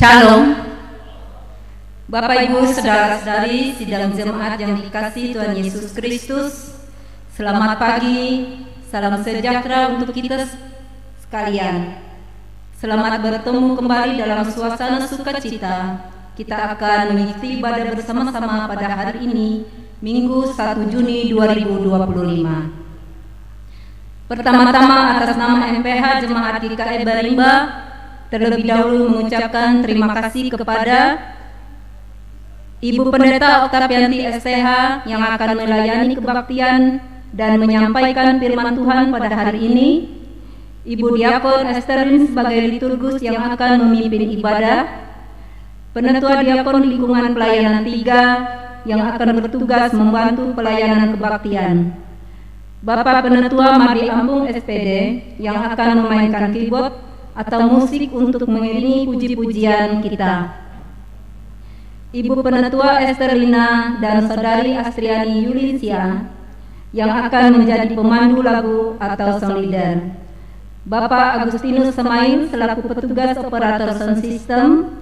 Shalom, Bapak Ibu Saudara-saudari sidang jemaat yang dikasihi Tuhan Yesus Kristus. Selamat pagi, salam sejahtera untuk kita sekalian. Selamat bertemu kembali dalam suasana sukacita. Kita akan mengikuti ibadah bersama-sama pada hari ini, Minggu 1 Juni 2025. Pertama-tama atas nama MPH Jemaat GKI Barimba, terlebih dahulu mengucapkan terima kasih kepada Ibu Pendeta Oktavianti STH yang akan melayani kebaktian dan menyampaikan firman Tuhan pada hari ini, Ibu Diakon Esterin sebagai liturgus yang akan memimpin ibadah, Penetua Diakon Lingkungan Pelayanan 3 yang akan bertugas membantu pelayanan kebaktian, Bapak Penetua Madi Ampung SPD yang akan memainkan keyboard atau musik untuk mengiringi puji-pujian kita, Ibu Penetua Esterlina dan Saudari Astriani Yulinsia yang akan menjadi pemandu lagu atau song leader, Bapak Agustinus Semain selaku petugas operator sound system,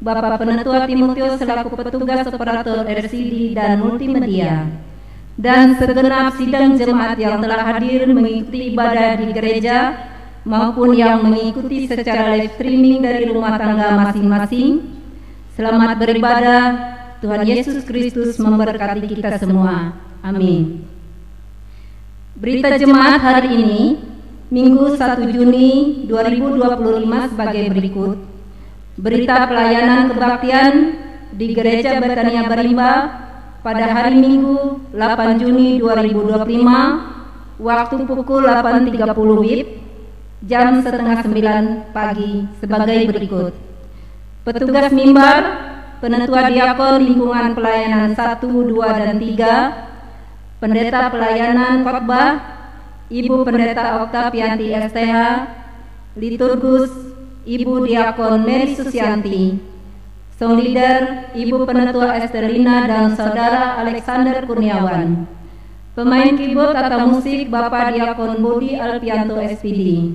Bapak Penetua Timotius selaku petugas operator RCD dan multimedia, dan segenap sidang jemaat yang telah hadir mengikuti ibadah di gereja maupun yang mengikuti secara live streaming dari rumah tangga masing-masing. Selamat beribadah. Tuhan Yesus Kristus memberkati kita semua. Amin. Berita jemaat hari ini, Minggu 1 Juni 2025 sebagai berikut. Berita pelayanan kebaktian di Gereja Betania Barimba pada hari Minggu 8 Juni 2025, waktu pukul 8.30 WIB, jam 8:30 pagi sebagai berikut. Petugas mimbar, Penetua Diakon Lingkungan Pelayanan 1, 2, dan 3, Pendeta Pelayanan Khotbah, Ibu Pendeta Oktavianti STH, Liturgus, Ibu Diakon Mary Susianti, Song Leader, Ibu Penetua Esterlina dan Saudara Alexander Kurniawan, pemain keyboard atau musik Bapak Diakon Budi Alpianto SPD,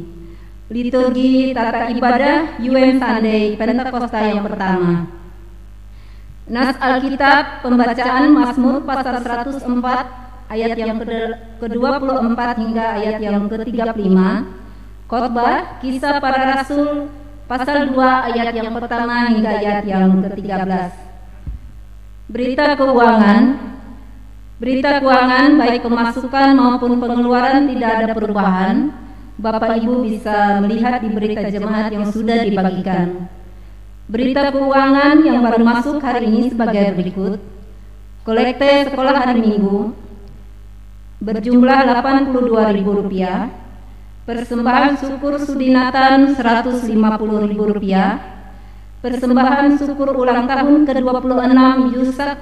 liturgi tata ibadah UM Sunday Pentakosta yang pertama. Nas Alkitab pembacaan Mazmur pasal 104 ayat yang ke-24 hingga ayat yang ke-35, khotbah Kisah Para Rasul pasal 2 ayat yang pertama hingga ayat yang ke-13. Berita keuangan baik pemasukan maupun pengeluaran tidak ada perubahan. Bapak Ibu bisa melihat di berita jemaat yang sudah dibagikan. Berita keuangan yang baru masuk hari ini sebagai berikut. Kolekte sekolah hari Minggu berjumlah Rp82.000, persembahan syukur Sudinatan Rp150.000, persembahan syukur ulang tahun ke-26 Yusak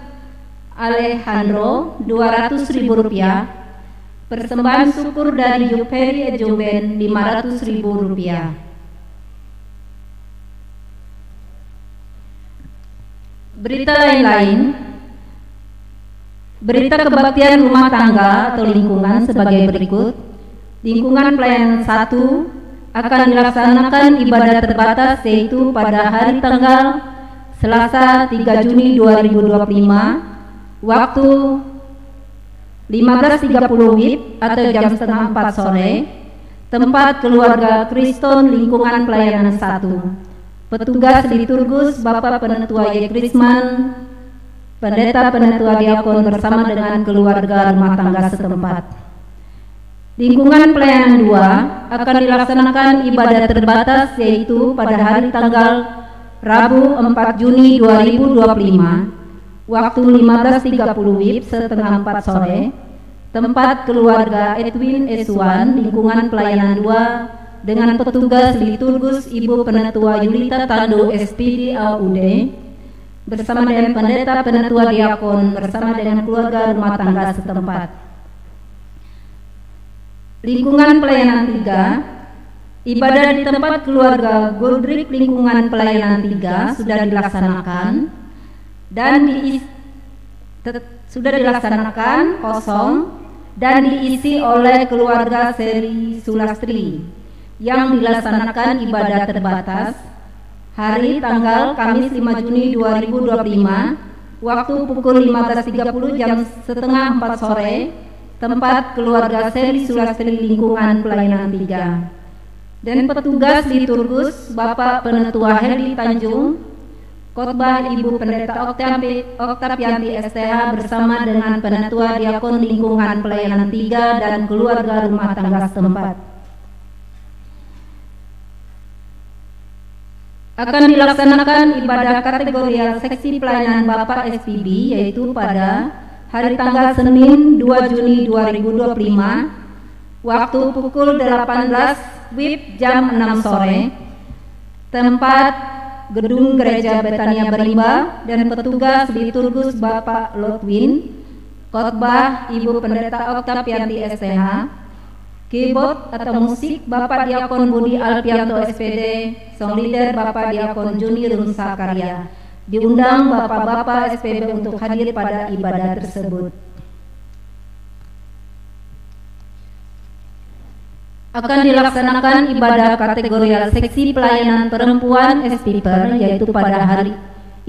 Alejandro Rp200.000, persembahan syukur dari Yuperi Ejomben Rp500.000. Berita lain-lain, berita kebaktian rumah tangga atau lingkungan sebagai berikut. Lingkungan pelayanan 1 akan dilaksanakan ibadah terbatas yaitu pada hari tanggal Selasa 3 Juni 2025, waktu 15.30 WIB atau jam 3:30 sore, tempat keluarga Kriston Lingkungan Pelayanan 1. Petugas liturgus Bapak Penetua Y. Krisman, Pendeta Penetua Diakon bersama dengan keluarga rumah tangga setempat. Lingkungan Pelayanan 2 akan dilaksanakan ibadah terbatas yaitu pada hari tanggal Rabu 4 Juni 2025, waktu 15.30 WIB 3:30 sore, tempat keluarga Edwin Eswan Lingkungan Pelayanan 2 dengan petugas liturgus Ibu Penetua Yulita Tando SPD AUD bersama dengan Pendeta Penetua Diakon bersama dengan keluarga rumah tangga setempat. Lingkungan Pelayanan 3, ibadah di tempat keluarga Goldrick Lingkungan Pelayanan 3 sudah dilaksanakan dan kosong dan diisi oleh keluarga Seri Sulastri yang dilaksanakan ibadah terbatas hari tanggal Kamis 5 Juni 2025, waktu pukul 15.30 jam setengah 4 sore, tempat keluarga Seri Sulastri lingkungan pelayanan 3. Dan petugas liturgus Bapak Penetua Heli Tanjung, khotbah Ibu Pendeta Oktapianti STH bersama dengan Penetua Diakon lingkungan pelayanan 3 dan keluarga rumah tangga setempat. Akan dilaksanakan ibadah kategorial seksi pelayanan Bapak SPB, yaitu pada hari tanggal Senin 2 Juni 2025, waktu pukul 18 WIB jam 6 sore, tempat Gedung Gereja Betania Berimba, dan petugas liturgus Bapak Lotwin, khotbah Ibu Pendeta Oktapianti STH, keyboard atau musik Bapak Diakon Budi Alpianto SPD, song leader Bapak Diakon Juni Runsa Karya. Diundang Bapak-Bapak SPB untuk hadir pada ibadah tersebut. Akan dilaksanakan ibadah kategorial seksi pelayanan perempuan SPPer, yaitu pada hari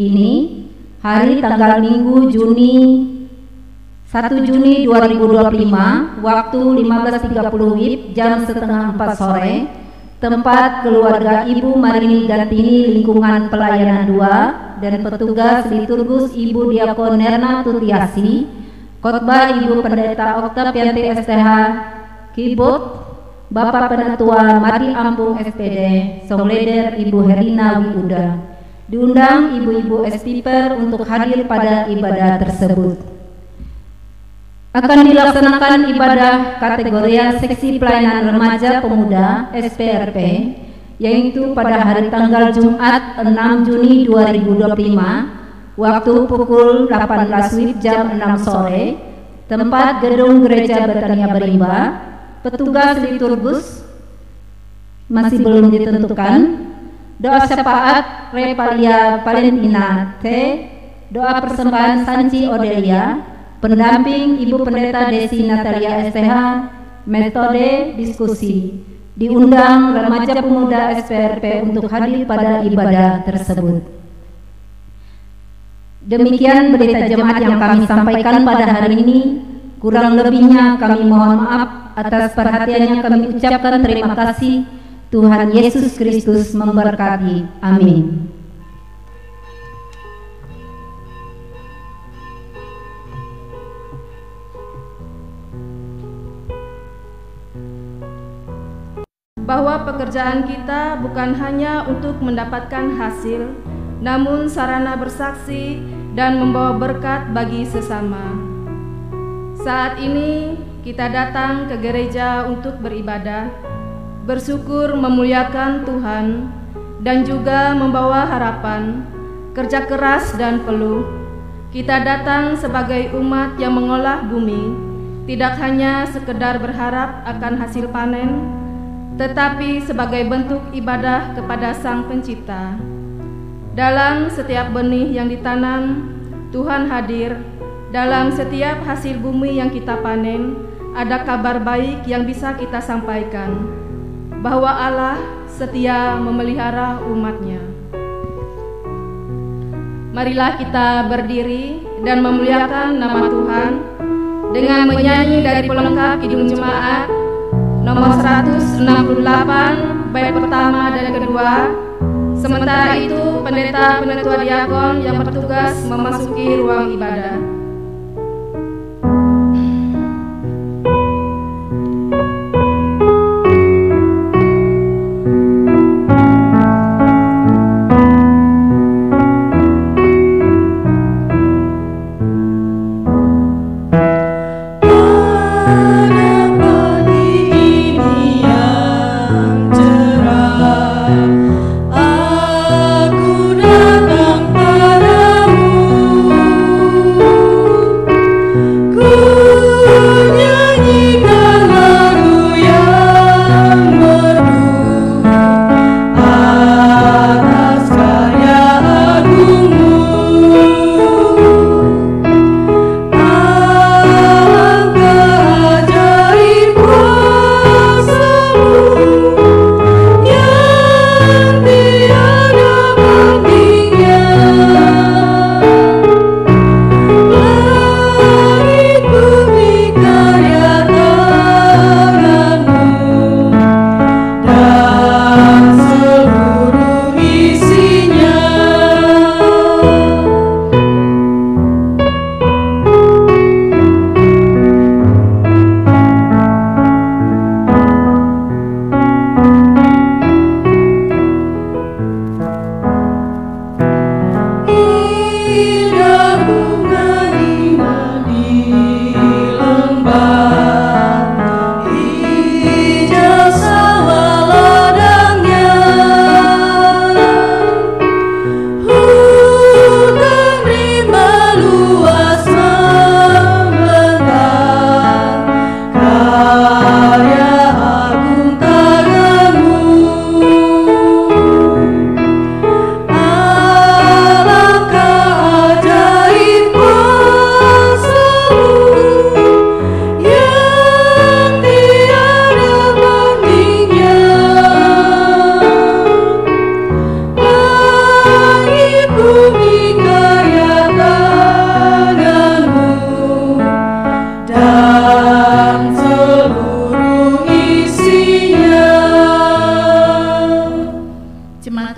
ini, hari tanggal Minggu 1 Juni 2025, waktu 15.30 WIB jam setengah 4 sore, tempat keluarga Ibu Marini Gantini lingkungan pelayanan 2 dan petugas liturgus Ibu Diakon Nerna Tutiasi, khotbah Ibu Pendeta Oktapianti STH, keyboard Bapak Penetua Madi Ampung SPD, song leader Ibu Herina Wiuda. Diundang ibu-ibu SPPer untuk hadir pada ibadah tersebut. Akan dilaksanakan ibadah kategorial seksi pelayanan remaja pemuda SPRP, yaitu pada hari tanggal Jumat 6 Juni 2025, waktu pukul 18 WIB jam 6 sore, tempat Gedung Gereja Betania Berimba. Petugas liturgus masih belum ditentukan. Doa syafaat Repalia Valentina T, doa persembahan Sanci Odelia, pendamping Ibu Pendeta Desi Natalia STH, metode diskusi. Diundang remaja pemuda SPRP untuk hadir pada ibadah tersebut. Demikian berita jemaat yang kami sampaikan pada hari ini. Kurang lebihnya kami mohon maaf. Atas perhatiannya kami ucapkan terima kasih. Tuhan Yesus Kristus memberkati. Amin. Bahwa pekerjaan kita bukan hanya untuk mendapatkan hasil, namun sarana bersaksi dan membawa berkat bagi sesama. Saat ini kita datang ke gereja untuk beribadah, bersyukur memuliakan Tuhan, dan juga membawa harapan, kerja keras dan peluh. Kita datang sebagai umat yang mengolah bumi, tidak hanya sekedar berharap akan hasil panen, tetapi sebagai bentuk ibadah kepada Sang Pencipta. Dalam setiap benih yang ditanam, Tuhan hadir. Dalam setiap hasil bumi yang kita panen, ada kabar baik yang bisa kita sampaikan, bahwa Allah setia memelihara umat-Nya. Marilah kita berdiri dan memuliakan nama Tuhan dengan menyanyi dari pelengkap Kidung Jemaat nomor 168 bait pertama dan kedua. Sementara itu pendeta penetua diakon yang bertugas memasuki ruang ibadah. Aku datang padamu.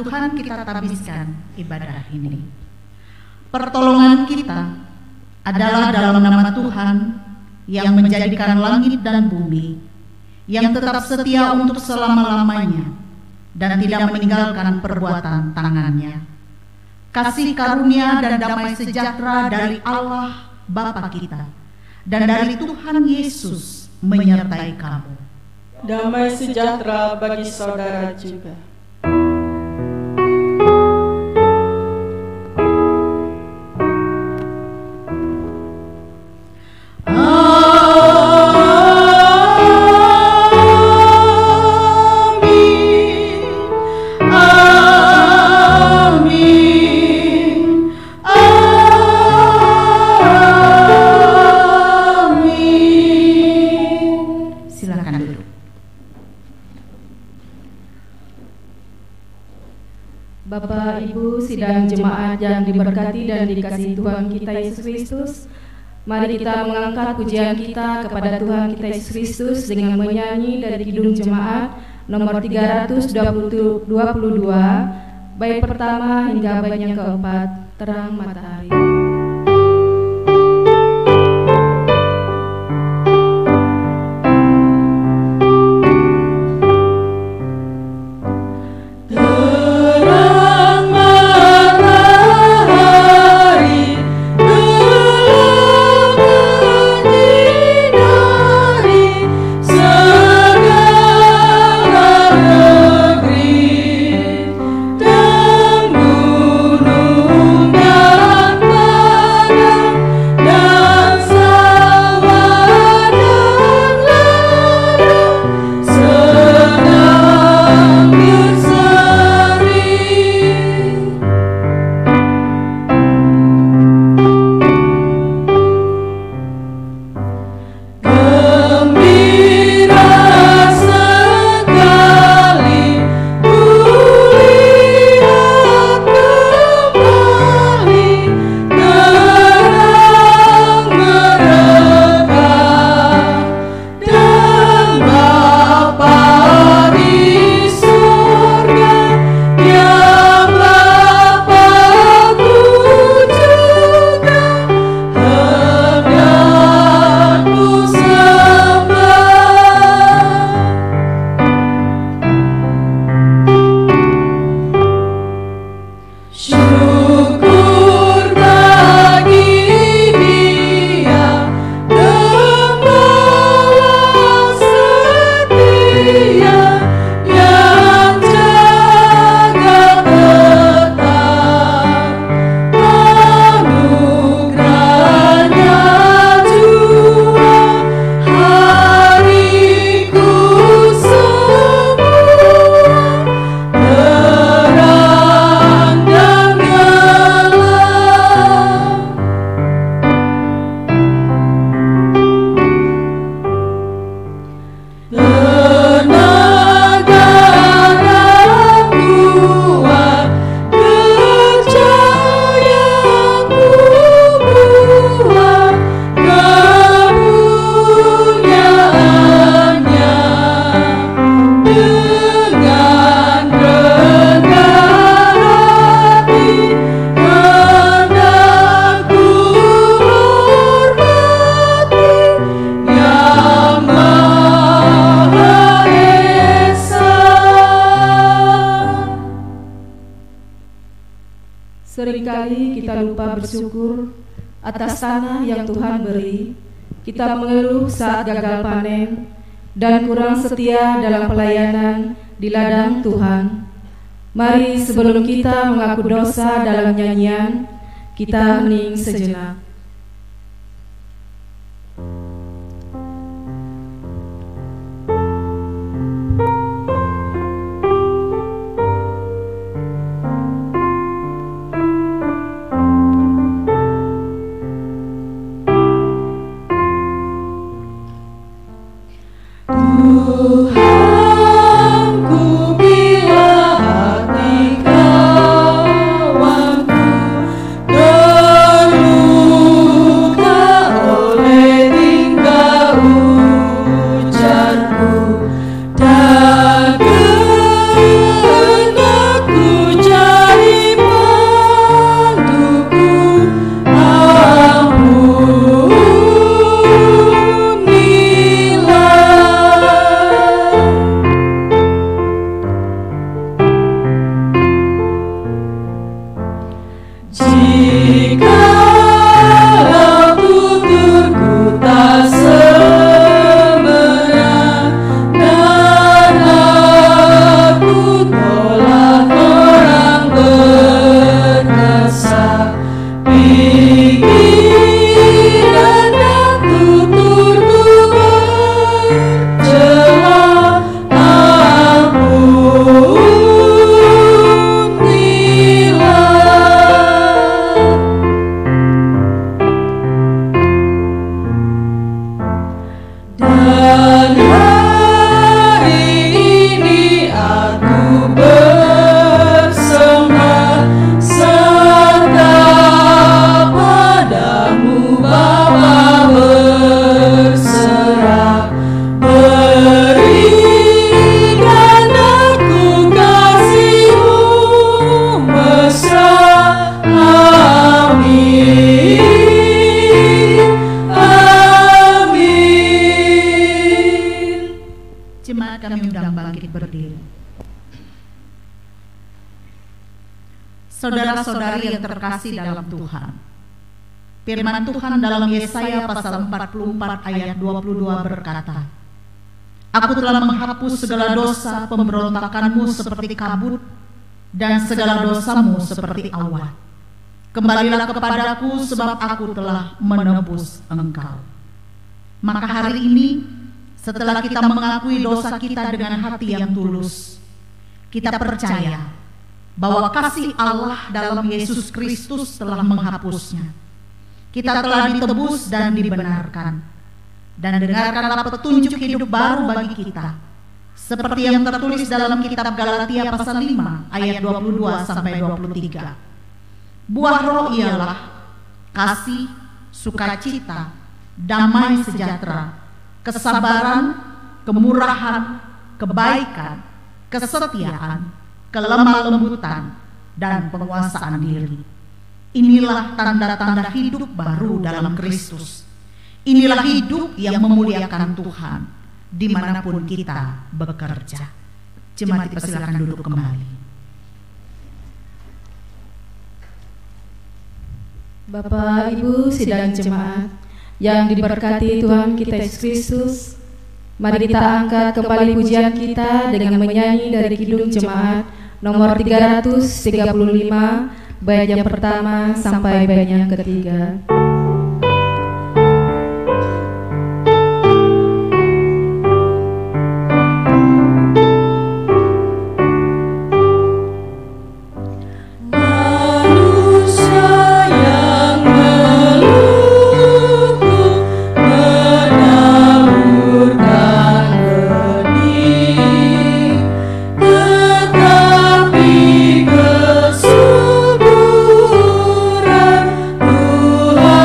Tuhan kita tabiskan ibadah ini. Pertolongan kita adalah dalam nama Tuhan yang menjadikan langit dan bumi, yang tetap setia untuk selama-lamanya dan tidak meninggalkan perbuatan tangannya. Kasih karunia dan damai sejahtera dari Allah Bapa kita dan dari Tuhan Yesus menyertai kamu. Damai sejahtera bagi saudara juga. Bapak, Ibu, sidang jemaat yang diberkati dan dikasihi Tuhan kita Yesus Kristus, mari kita mengangkat pujian kita kepada Tuhan kita Yesus Kristus dengan menyanyi dari Kidung Jemaat nomor 322, bait pertama hingga bait yang keempat, Terang Matahari. Seringkali kita lupa bersyukur atas tanah yang Tuhan beri. Kita mengeluh saat gagal panen dan kurang setia dalam pelayanan di ladang Tuhan. Mari sebelum kita mengaku dosa dalam nyanyian, kita hening sejenak. Tuhan, ku bila hati kawanku Saudara-saudari yang terkasih dalam Tuhan, firman Tuhan dalam Yesaya pasal 44 ayat 22 berkata, Aku telah menghapus segala dosa pemberontakanmu seperti kabut dan segala dosamu seperti awan. Kembalilah kepadaku sebab aku telah menebus engkau. Maka hari ini, setelah kita mengakui dosa kita dengan hati yang tulus, kita percaya bahwa kasih Allah dalam Yesus Kristus telah menghapusnya. Kita telah ditebus dan dibenarkan. Dan dengarkanlah petunjuk hidup baru bagi kita, seperti yang tertulis dalam kitab Galatia pasal 5 ayat 22 sampai 23. Buah roh ialah kasih, sukacita, damai sejahtera, kesabaran, kemurahan, kebaikan, kesetiaan, kelemah lembutan, dan penguasaan diri. Inilah tanda-tanda hidup baru dalam Kristus. Inilah hidup yang memuliakan Tuhan dimanapun kita bekerja. Jemaat dipersilakan duduk kembali. Bapak, Ibu, sidang jemaat yang diberkati Tuhan kita Yesus Kristus, mari kita angkat kembali pujian kita dengan menyanyi dari Kidung Jemaat nomor 335, bait yang pertama sampai bait yang ketiga. Tuhan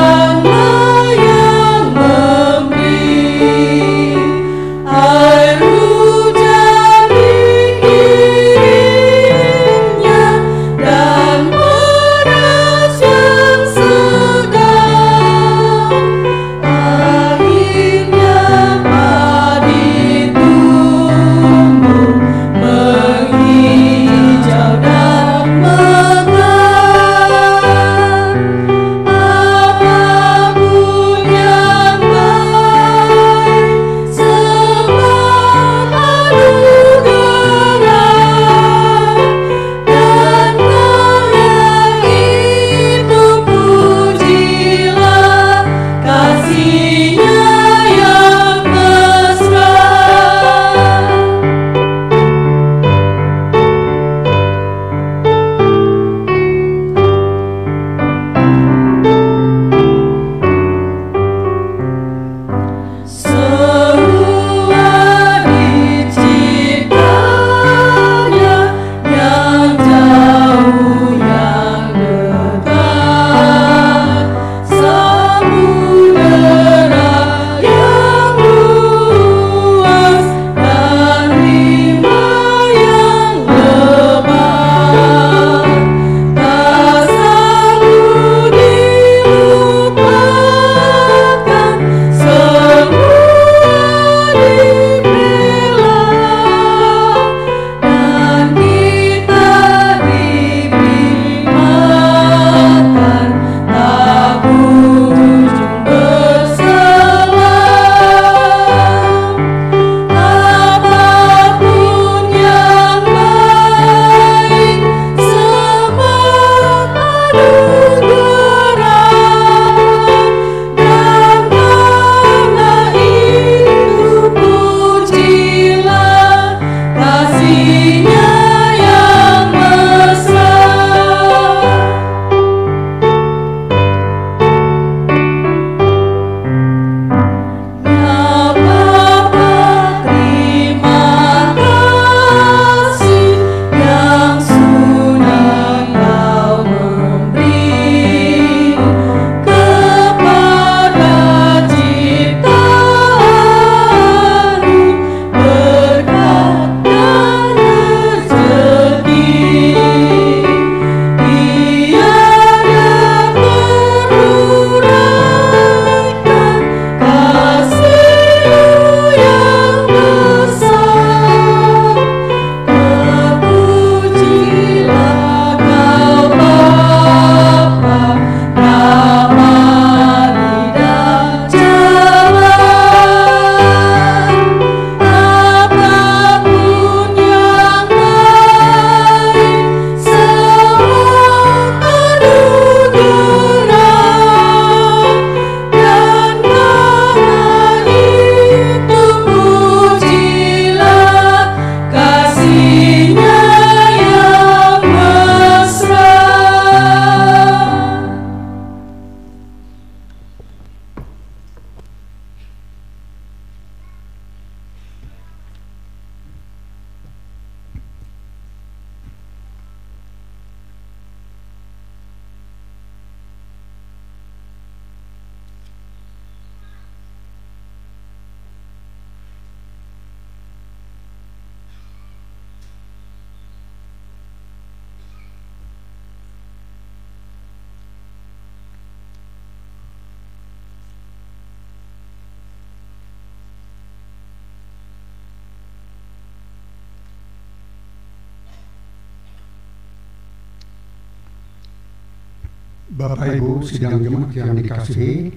Bapak Ibu sidang jemaat yang dikasihi,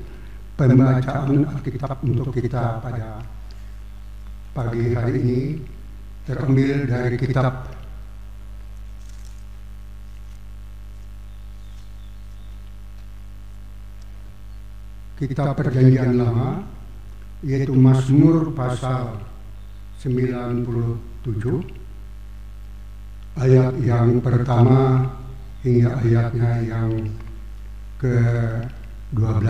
pembacaan Alkitab untuk kita pada pagi hari ini terambil dari kitab Perjanjian Lama, yaitu Mazmur pasal 97 ayat yang pertama hingga ayatnya yang ke-12.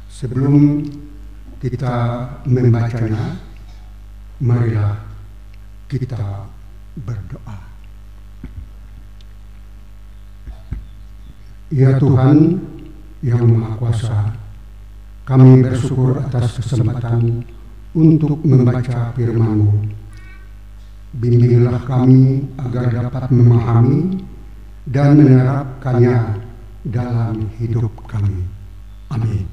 Sebelum kita membacanya, marilah kita berdoa. Ya Tuhan yang Maha Kuasa, kami bersyukur atas kesempatan untuk membaca firman-Mu. Bimbinglah kami agar dapat memahami dan menerapkannya dalam hidup kami. Amin.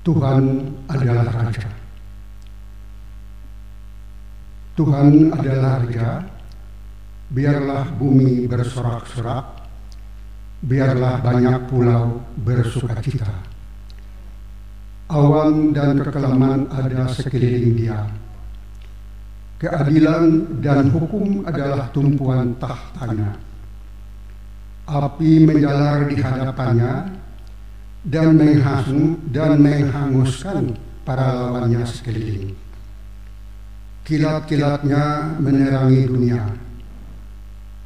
Tuhan adalah Raja. Tuhan adalah Raja, biarlah bumi bersorak-sorak, biarlah banyak pulau bersukacita. Awan dan kekelaman ada sekeliling Dia. Keadilan dan hukum adalah tumpuan tahtanya. Api menjalar di hadapannya dan menghanguskan para lawannya sekeliling. Kilat-kilatnya menerangi dunia.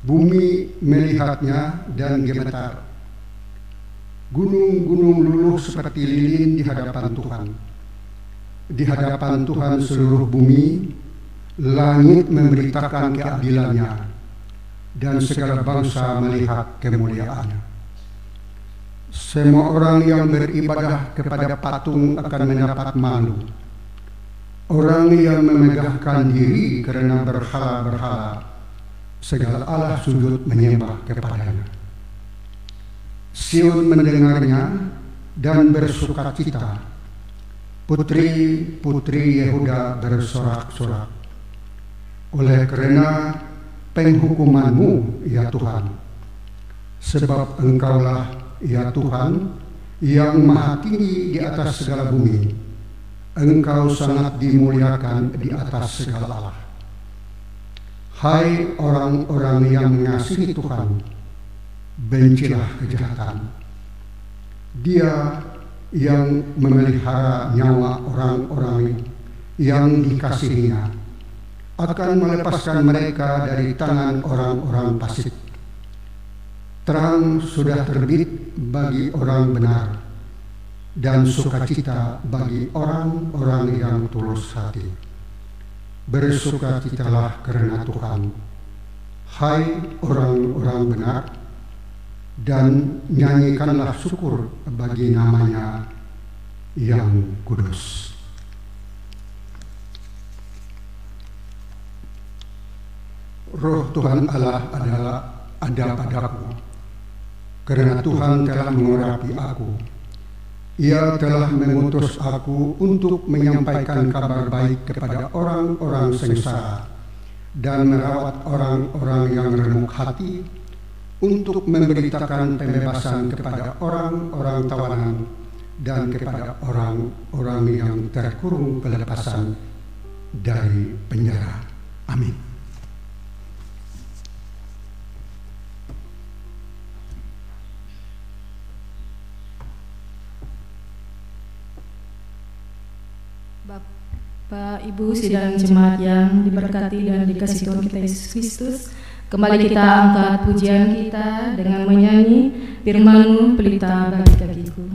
Bumi melihatnya dan gemetar. Gunung-gunung luluh seperti lilin di hadapan Tuhan. Di hadapan Tuhan seluruh bumi, langit memberitakan keadilannya, dan segala bangsa melihat kemuliaannya. Semua orang yang beribadah kepada patung akan mendapat malu. Orang yang memegahkan diri karena berhala-berhala, segala Allah sujud menyembah kepadanya. Sion mendengarnya dan bersukacita. Putri-putri Yehuda bersorak-sorak. Oleh karena penghukuman-Mu, ya Tuhan. Sebab Engkaulah, ya Tuhan, yang maha tinggi di atas segala bumi. Engkau sangat dimuliakan di atas segala Allah. Hai orang-orang yang mengasihi Tuhan, bencilah kejahatan. Dia yang memelihara nyawa orang-orang yang dikasihinya akan melepaskan mereka dari tangan orang-orang fasik. Terang sudah terbit bagi orang benar, dan sukacita bagi orang-orang yang tulus hati. Bersukacitalah karena Tuhan, hai orang-orang benar, dan nyanyikanlah syukur bagi nama-Nya yang kudus. Roh Tuhan Allah ada padaku, karena Tuhan telah mengurapi aku. Ia telah mengutus aku untuk menyampaikan kabar baik kepada orang-orang sengsara dan merawat orang-orang yang remuk hati, untuk memberitakan pembebasan kepada orang-orang tawanan dan kepada orang-orang yang terkurung pelepasan dari penjara. Amin. Bapak, Ibu, sidang jemaat yang diberkati dan dikasihi Tuhan kita Yesus Kristus, kembali kita angkat pujian kita dengan menyanyi firman-Mu pelita bagi kakiku.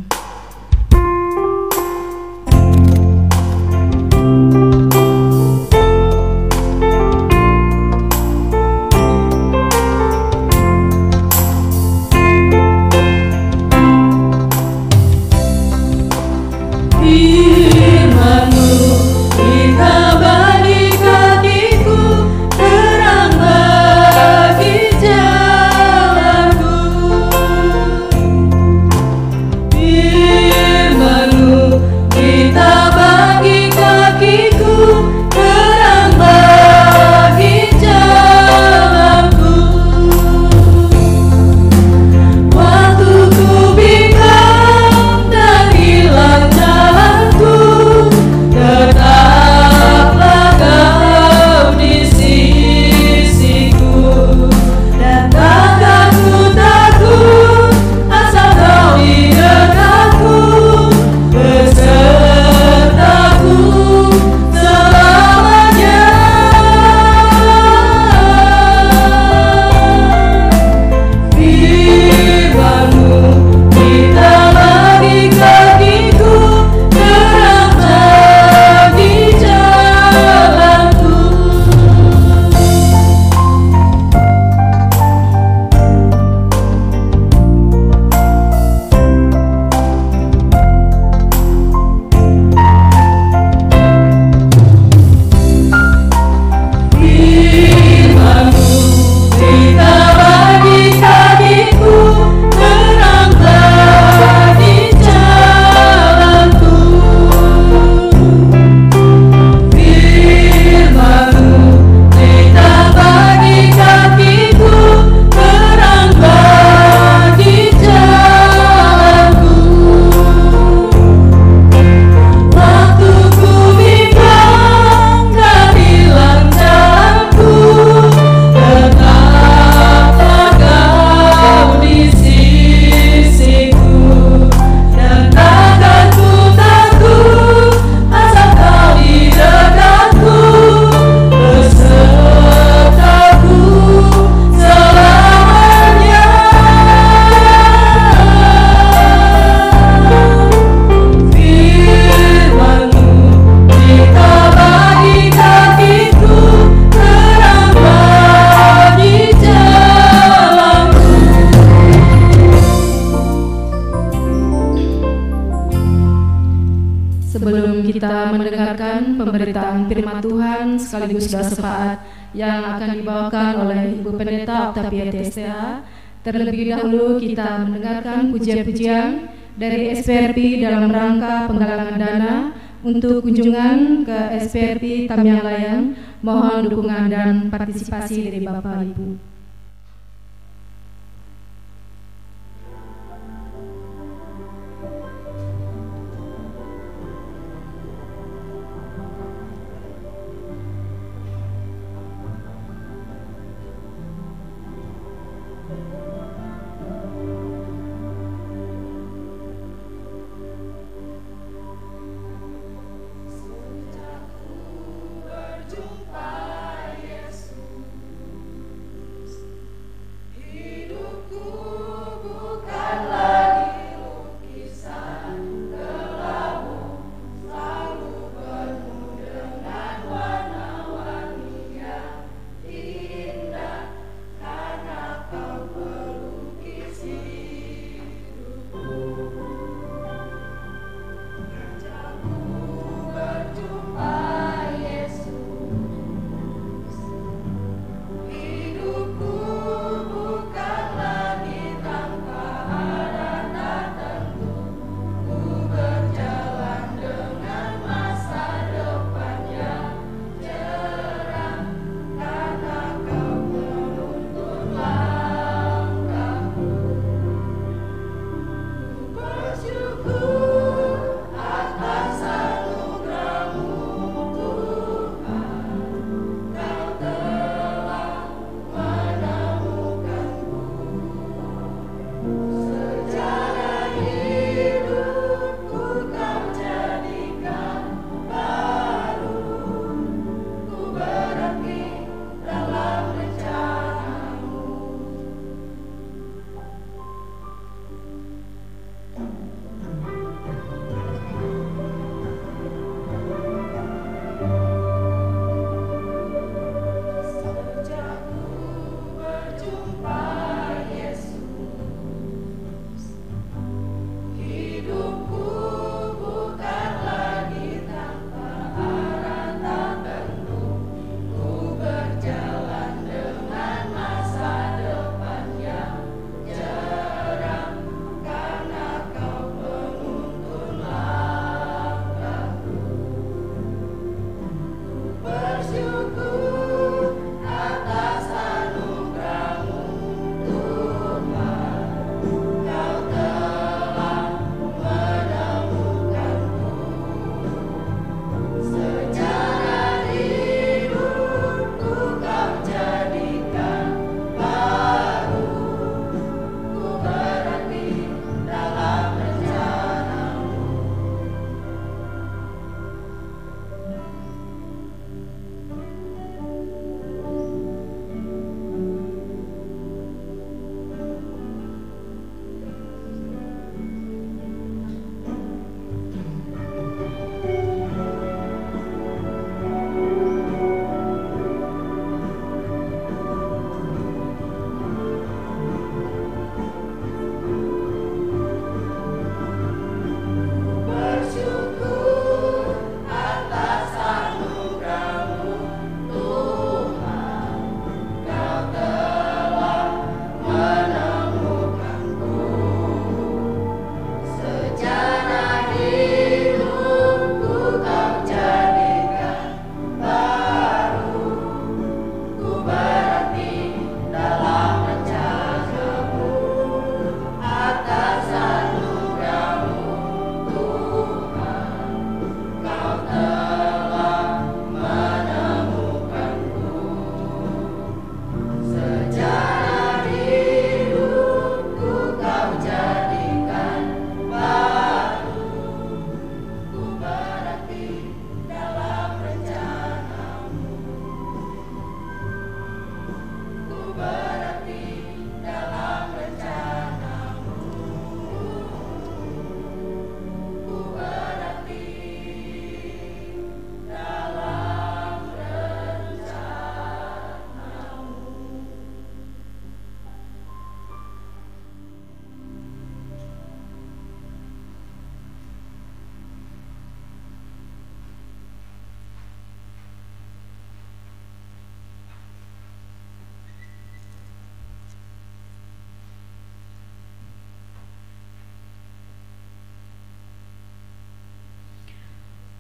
Terang bagi jalanku. Sebelum kita mendengarkan pemberitaan firman Tuhan sekaligus doa syafaat yang akan dibawakan oleh Ibu Pendeta Octavia TSTA, terlebih dahulu kita mendengarkan pujian-pujian dari SPRP dalam rangka penggalangan dana untuk kunjungan ke SPRP Tamiang Layang. Mohon dukungan dan partisipasi dari Bapak Ibu.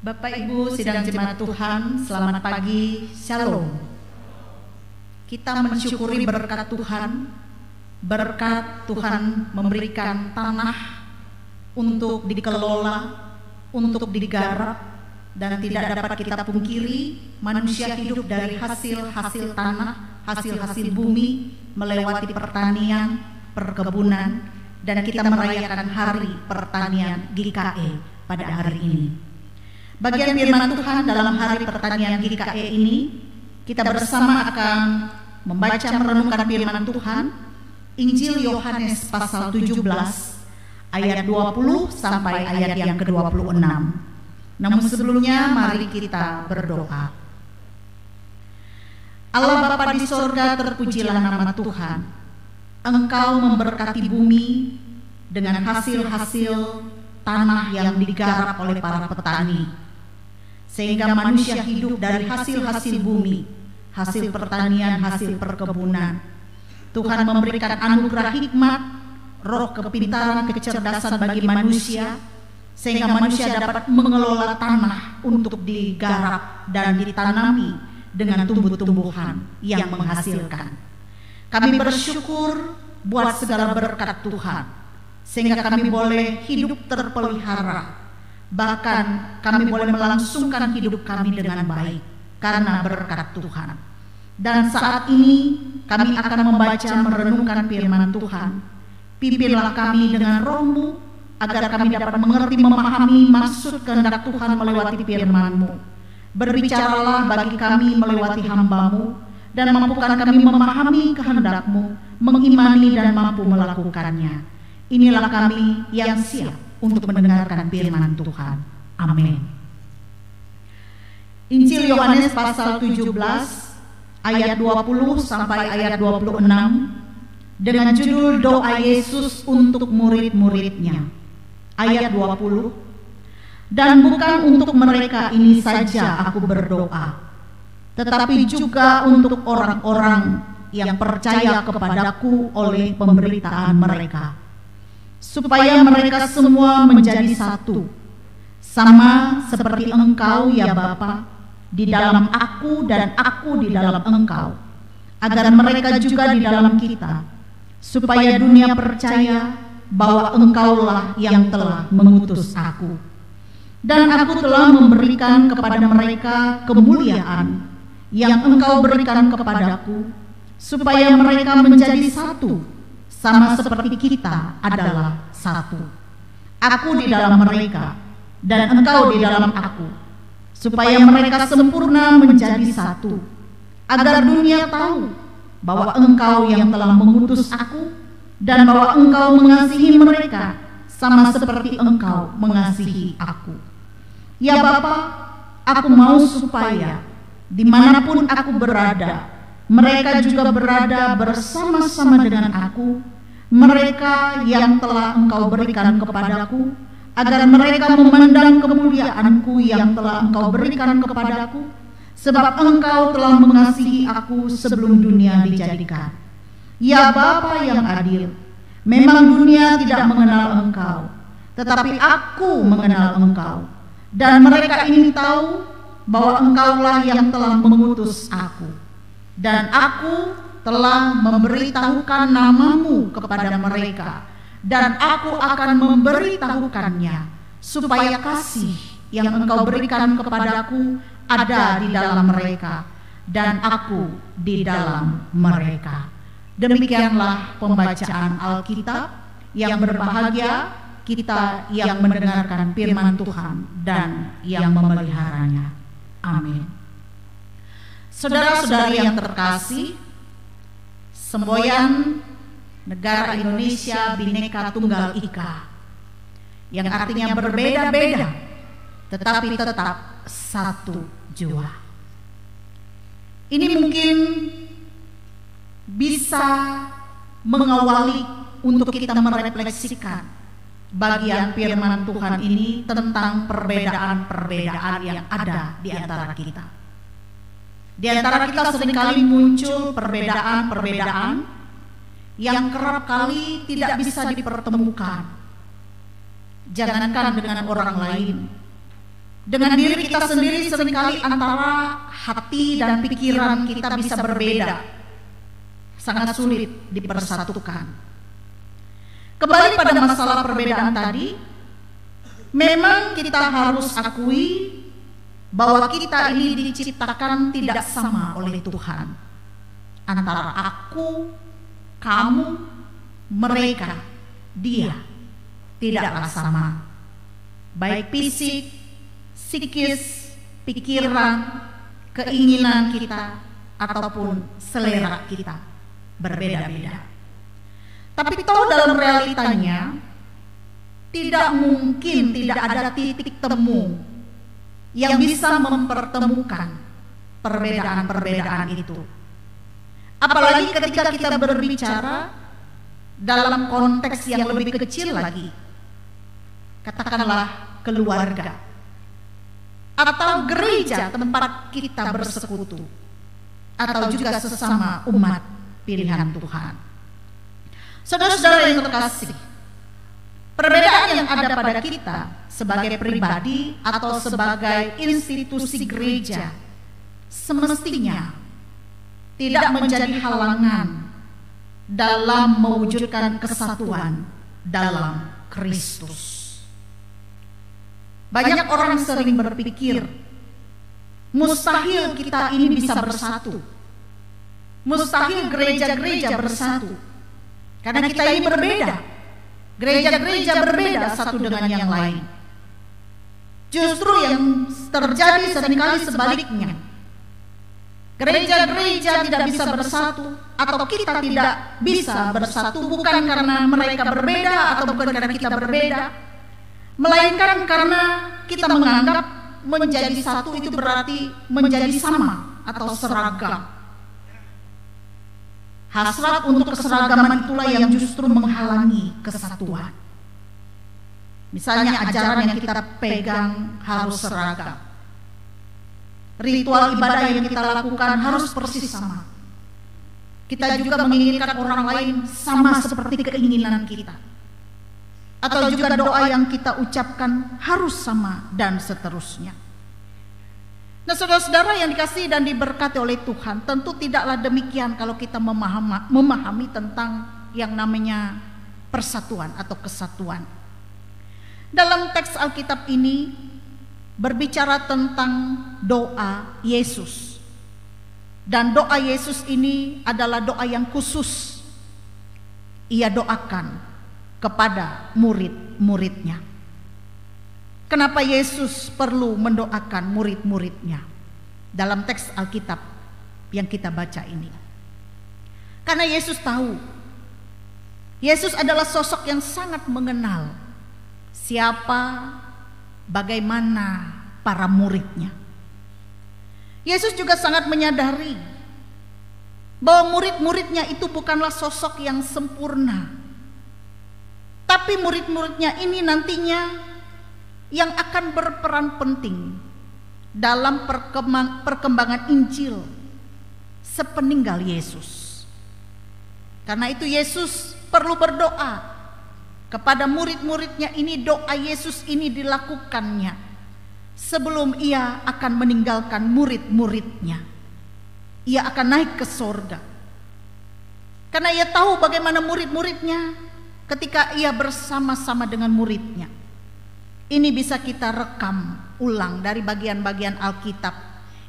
Bapak Ibu sidang jemaat Tuhan, selamat pagi, Shalom. Kita mensyukuri berkat Tuhan memberikan tanah untuk dikelola, untuk digarap, dan tidak dapat kita pungkiri manusia hidup dari hasil-hasil tanah, hasil-hasil bumi, melewati pertanian, perkebunan, dan kita merayakan hari pertanian GKE pada hari ini. Bagian firman Tuhan dalam hari pertanian GKE ini, kita bersama akan membaca merenungkan firman Tuhan, Injil Yohanes pasal 17 ayat 20 sampai ayat yang ke-26. Namun sebelumnya mari kita berdoa. Allah Bapa di sorga, terpujilah nama Tuhan. Engkau memberkati bumi dengan hasil-hasil tanah yang digarap oleh para petani, sehingga manusia hidup dari hasil-hasil bumi, hasil pertanian, hasil perkebunan. Tuhan memberikan anugerah hikmat, roh kepintaran, kecerdasan bagi manusia, sehingga manusia dapat mengelola tanah untuk digarap dan ditanami dengan tumbuh-tumbuhan yang menghasilkan. Kami bersyukur buat segala berkat Tuhan, sehingga kami boleh hidup terpelihara, bahkan kami boleh melangsungkan hidup kami dengan baik karena berkat Tuhan. Dan saat ini kami akan membaca merenungkan firman Tuhan. Pimpinlah kami dengan roh-Mu, agar kami dapat mengerti, memahami maksud kehendak Tuhan melewati firman-Mu. Berbicaralah bagi kami melewati hamba-Mu, dan mampukan kami memahami kehendak-Mu, mengimani dan mampu melakukannya. Inilah kami yang siap untuk mendengarkan firman Tuhan. Amin. Injil Yohanes pasal 17 ayat 20 sampai ayat 26 dengan judul Doa Yesus untuk murid-muridnya. Ayat 20, dan bukan untuk mereka ini saja aku berdoa, tetapi juga untuk orang-orang yang percaya kepadaku oleh pemberitaan mereka, supaya mereka semua menjadi satu, sama seperti Engkau ya Bapa, di dalam aku dan aku di dalam Engkau, agar mereka juga di dalam kita, supaya dunia percaya bahwa Engkaulah yang telah mengutus aku. Dan aku telah memberikan kepada mereka kemuliaan yang Engkau berikan kepadaku, supaya mereka menjadi satu, sama seperti kita adalah satu. Aku di dalam mereka, dan Engkau di dalam aku, supaya mereka sempurna menjadi satu, agar dunia tahu bahwa Engkau yang telah mengutus aku, dan bahwa Engkau mengasihi mereka sama seperti Engkau mengasihi aku. Ya Bapa, aku mau supaya dimanapun aku berada, mereka juga berada bersama-sama dengan aku, mereka yang telah Engkau berikan kepadaku, agar mereka memandang kemuliaanku yang telah Engkau berikan kepadaku, sebab Engkau telah mengasihi aku sebelum dunia dijadikan. Ya Bapa yang adil, memang dunia tidak mengenal Engkau, tetapi aku mengenal Engkau, dan mereka ini tahu bahwa Engkaulah yang telah mengutus aku, dan aku telah memberitahukan namamu kepada mereka, dan aku akan memberitahukannya, supaya kasih yang Engkau berikan kepadaku ada di dalam mereka, dan aku di dalam mereka. Demikianlah pembacaan Alkitab. Yang berbahagia kita yang mendengarkan firman Tuhan dan yang memeliharanya. Amin. Saudara-saudari yang terkasih, semboyan negara Indonesia Bhinneka Tunggal Ika, yang artinya berbeda-beda tetapi tetap satu jua. Ini mungkin bisa mengawali untuk kita merefleksikan bagian firman Tuhan ini tentang perbedaan-perbedaan yang ada di antara kita. Di antara kita seringkali muncul perbedaan-perbedaan yang kerap kali tidak bisa dipertemukan. Jangankan dengan orang lain, Dengan diri kita sendiri seringkali antara hati dan pikiran kita bisa berbeda. Sangat sulit dipersatukan. Kembali pada masalah perbedaan tadi, memang kita harus akui bahwa kita ini diciptakan tidak sama oleh Tuhan. Antara aku, kamu, mereka, dia tidaklah sama. Baik fisik, psikis, pikiran, keinginan kita, ataupun selera kita berbeda-beda. Tapi toh dalam realitanya tidak mungkin tidak ada titik temu yang bisa mempertemukan perbedaan-perbedaan itu. Apalagi ketika kita berbicara dalam konteks yang lebih kecil lagi, katakanlah keluarga atau gereja tempat kita bersekutu, atau juga sesama umat pilihan Tuhan. Saudara-saudara yang terkasih, perbedaan yang ada pada kita sebagai pribadi atau sebagai institusi gereja semestinya tidak menjadi halangan dalam mewujudkan kesatuan dalam Kristus. Banyak orang sering berpikir mustahil kita ini bisa bersatu, mustahil gereja-gereja bersatu, karena kita ini berbeda. Gereja-gereja berbeda satu dengan yang lain. Justru yang terjadi seringkali sebaliknya. Gereja-gereja tidak bisa bersatu, atau kita tidak bisa bersatu bukan karena mereka berbeda atau bukan karena kita berbeda, melainkan karena kita menganggap menjadi satu itu berarti menjadi sama atau seragam. Hasrat untuk keseragaman itulah yang justru menghalangi kesatuan. Misalnya ajaran yang kita pegang harus seragam. Ritual ibadah yang kita lakukan harus persis sama. Kita juga menginginkan orang lain sama seperti keinginan kita. Atau juga doa yang kita ucapkan harus sama, dan seterusnya. Nah, saudara-saudara yang dikasihi dan diberkati oleh Tuhan, tentu tidaklah demikian kalau kita memahami tentang yang namanya persatuan atau kesatuan. Dalam teks Alkitab ini berbicara tentang doa Yesus. Dan doa Yesus ini adalah doa yang khusus. Ia doakan kepada murid-muridnya. Kenapa Yesus perlu mendoakan murid-muridnya dalam teks Alkitab yang kita baca ini? Karena Yesus tahu, Yesus adalah sosok yang sangat mengenal siapa, bagaimana para muridnya. Yesus juga sangat menyadari bahwa murid-muridnya itu bukanlah sosok yang sempurna, tapi murid-muridnya ini nantinya yang akan berperan penting dalam perkembangan Injil sepeninggal Yesus. Karena itu Yesus perlu berdoa kepada murid-muridnya ini. Doa Yesus ini dilakukannya sebelum ia akan meninggalkan murid-muridnya. Ia akan naik ke sorga. Karena ia tahu bagaimana murid-muridnya ketika ia bersama-sama dengan muridnya. Ini bisa kita rekam ulang dari bagian-bagian Alkitab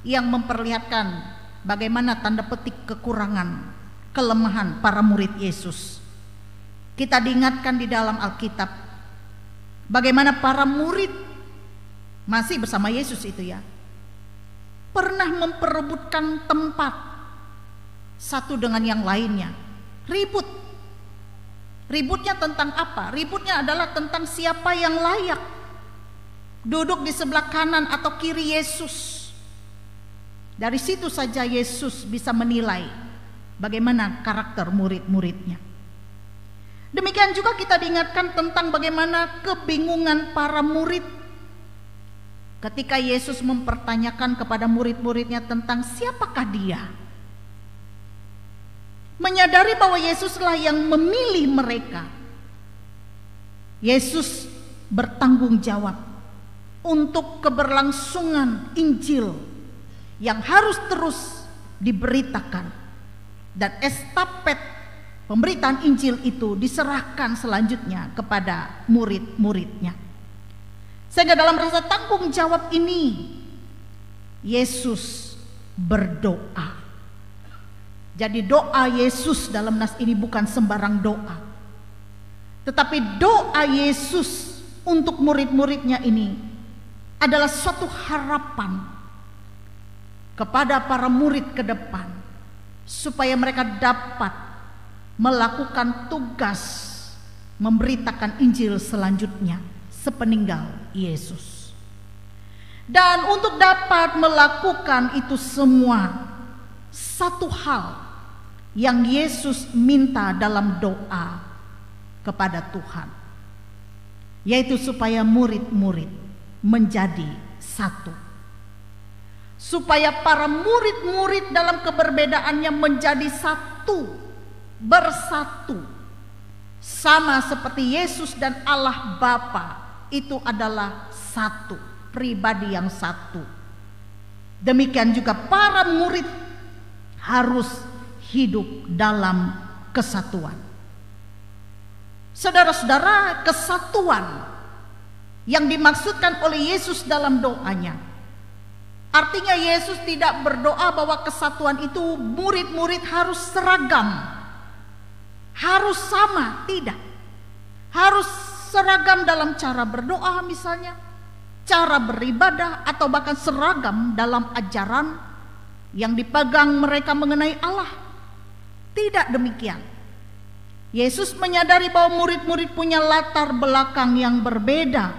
yang memperlihatkan bagaimana tanda petik kekurangan, kelemahan para murid Yesus. Kita diingatkan di dalam Alkitab bagaimana para murid masih bersama Yesus itu ya, pernah memperebutkan tempat satu dengan yang lainnya. Ributnya tentang apa? Ributnya adalah tentang siapa yang layak duduk di sebelah kanan atau kiri Yesus. Dari situ saja Yesus bisa menilai bagaimana karakter murid-muridnya. Demikian juga kita diingatkan tentang bagaimana kebingungan para murid ketika Yesus mempertanyakan kepada murid-muridnya tentang siapakah dia. Menyadari bahwa Yesuslah yang memilih mereka, Yesus bertanggung jawab untuk keberlangsungan Injil yang harus terus diberitakan, dan estafet pemberitaan Injil itu diserahkan selanjutnya kepada murid-muridnya. Sehingga dalam rasa tanggung jawab ini Yesus berdoa. Jadi doa Yesus dalam nas ini bukan sembarang doa, tetapi doa Yesus untuk murid-muridnya ini adalah suatu harapan kepada para murid ke depan, supaya mereka dapat melakukan tugas memberitakan Injil selanjutnya sepeninggal Yesus. Dan untuk dapat melakukan itu semua, satu hal yang Yesus minta dalam doa kepada Tuhan, yaitu supaya murid-murid menjadi satu. Supaya para murid-murid dalam keberbedaannya menjadi satu, bersatu. Sama seperti Yesus dan Allah Bapa itu adalah satu, pribadi yang satu. Demikian juga para murid harus hidup dalam kesatuan. Saudara-saudara, kesatuan yang dimaksudkan oleh Yesus dalam doanya, artinya Yesus tidak berdoa bahwa kesatuan itu murid-murid harus seragam, harus sama, tidak. Harus seragam dalam cara berdoa misalnya, cara beribadah, atau bahkan seragam dalam ajaran yang dipegang mereka mengenai Allah. Tidak demikian. Yesus menyadari bahwa murid-murid punya latar belakang yang berbeda,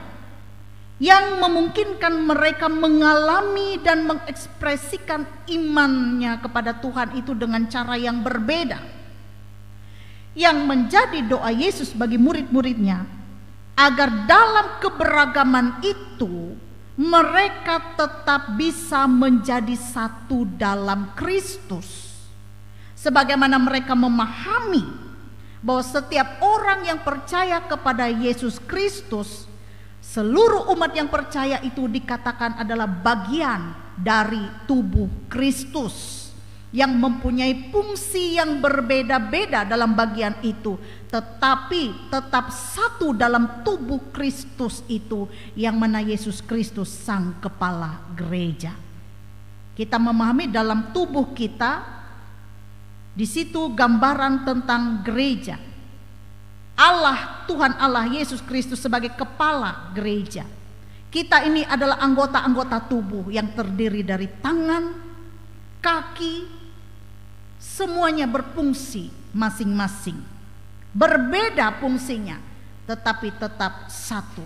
yang memungkinkan mereka mengalami dan mengekspresikan imannya kepada Tuhan itu dengan cara yang berbeda. Yang menjadi doa Yesus bagi murid-muridnya, agar dalam keberagaman itu mereka tetap bisa menjadi satu dalam Kristus. Sebagaimana mereka memahami bahwa setiap orang yang percaya kepada Yesus Kristus, seluruh umat yang percaya itu dikatakan adalah bagian dari tubuh Kristus, yang mempunyai fungsi yang berbeda-beda dalam bagian itu, tetapi tetap satu dalam tubuh Kristus itu, yang mana Yesus Kristus sang kepala gereja. Kita memahami dalam tubuh kita, di situ gambaran tentang gereja. Allah, Tuhan Allah Yesus Kristus sebagai kepala gereja. Kita ini adalah anggota-anggota tubuh yang terdiri dari tangan, kaki, semuanya berfungsi masing-masing. Berbeda fungsinya, tetapi tetap satu.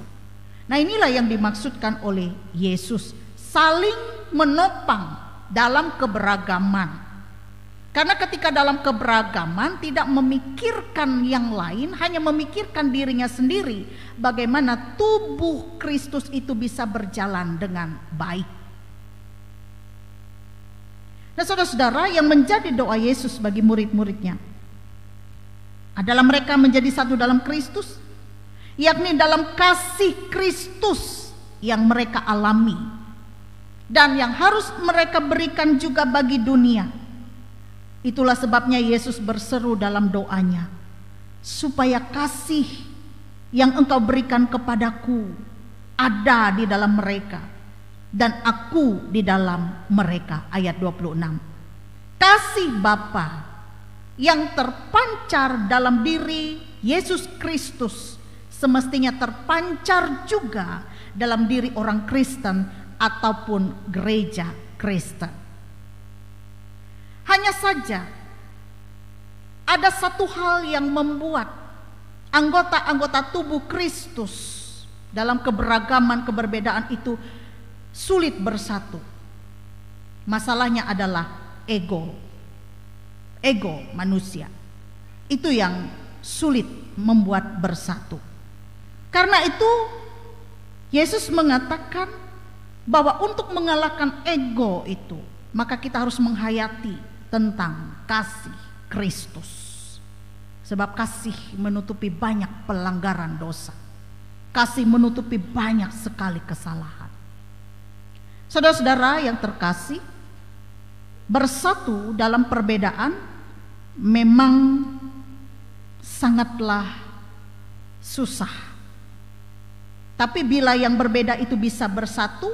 Nah, inilah yang dimaksudkan oleh Yesus, saling menopang dalam keberagaman. Karena ketika dalam keberagaman tidak memikirkan yang lain, hanya memikirkan dirinya sendiri, bagaimana tubuh Kristus itu bisa berjalan dengan baik. Nah, saudara-saudara, yang menjadi doa Yesus bagi murid-muridnya adalah mereka menjadi satu dalam Kristus, yakni dalam kasih Kristus yang mereka alami dan yang harus mereka berikan juga bagi dunia. Itulah sebabnya Yesus berseru dalam doanya, supaya kasih yang engkau berikan kepadaku ada di dalam mereka, dan aku di dalam mereka. Ayat 26. Kasih Bapa yang terpancar dalam diri Yesus Kristus semestinya terpancar juga dalam diri orang Kristen ataupun gereja Kristen. Hanya saja ada satu hal yang membuat anggota-anggota tubuh Kristus dalam keberagaman keberbedaan itu sulit bersatu. Masalahnya adalah ego manusia. Itu yang sulit membuat bersatu. Karena itu Yesus mengatakan bahwa untuk mengalahkan ego itu, maka kita harus menghayati tentang kasih Kristus. Sebab kasih menutupi banyak pelanggaran dosa. Kasih menutupi banyak sekali kesalahan. Saudara-saudara yang terkasih, bersatu dalam perbedaan memang sangatlah susah. Tapi bila yang berbeda itu bisa bersatu,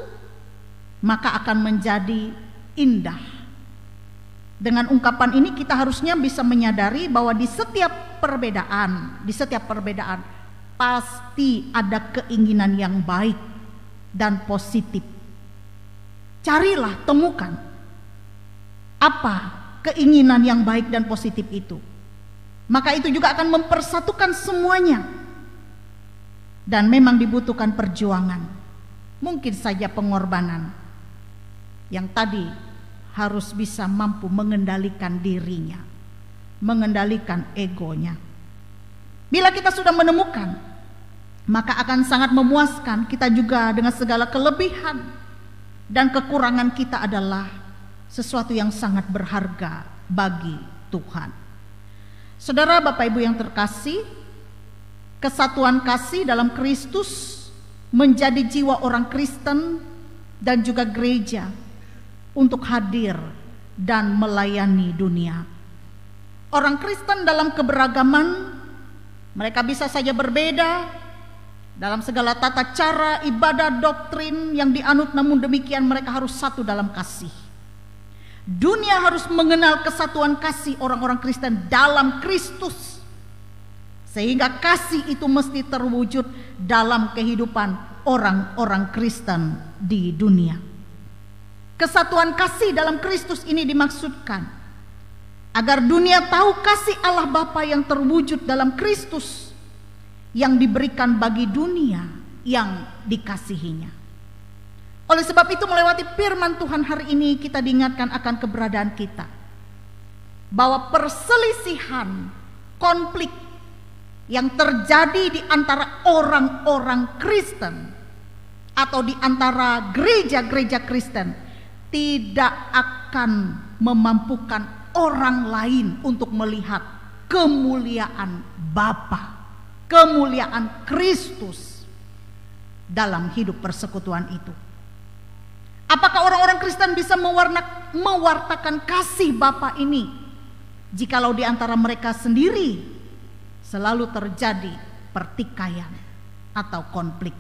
maka akan menjadi indah. Dengan ungkapan ini kita harusnya bisa menyadari bahwa di setiap perbedaan pasti ada keinginan yang baik dan positif. Carilah, temukan apa keinginan yang baik dan positif itu. Maka itu juga akan mempersatukan semuanya. Dan memang dibutuhkan perjuangan, mungkin saja pengorbanan. Yang tadi harus bisa mampu mengendalikan dirinya, mengendalikan egonya. Bila kita sudah menemukan, maka akan sangat memuaskan. Kita juga dengan segala kelebihan dan kekurangan kita adalah sesuatu yang sangat berharga bagi Tuhan. Saudara, Bapak Ibu yang terkasih, kesatuan kasih dalam Kristus menjadi jiwa orang Kristen dan juga gereja untuk hadir dan melayani dunia. Orang Kristen dalam keberagaman, mereka bisa saja berbeda dalam segala tata cara, ibadah, doktrin yang dianut, namun demikian mereka harus satu dalam kasih. Dunia harus mengenal kesatuan kasih orang-orang Kristen dalam Kristus, sehingga kasih itu mesti terwujud dalam kehidupan orang-orang Kristen di dunia. Kesatuan kasih dalam Kristus ini dimaksudkan agar dunia tahu kasih Allah Bapa yang terwujud dalam Kristus yang diberikan bagi dunia yang dikasihinya. Oleh sebab itu, melewati firman Tuhan hari ini kita diingatkan akan keberadaan kita, bahwa perselisihan, konflik yang terjadi di antara orang-orang Kristen atau di antara gereja-gereja Kristen tidak akan memampukan orang lain untuk melihat kemuliaan Bapa, kemuliaan Kristus dalam hidup persekutuan itu. Apakah orang-orang Kristen bisa mewartakan kasih Bapa ini jikalau di antara mereka sendiri selalu terjadi pertikaian atau konflik?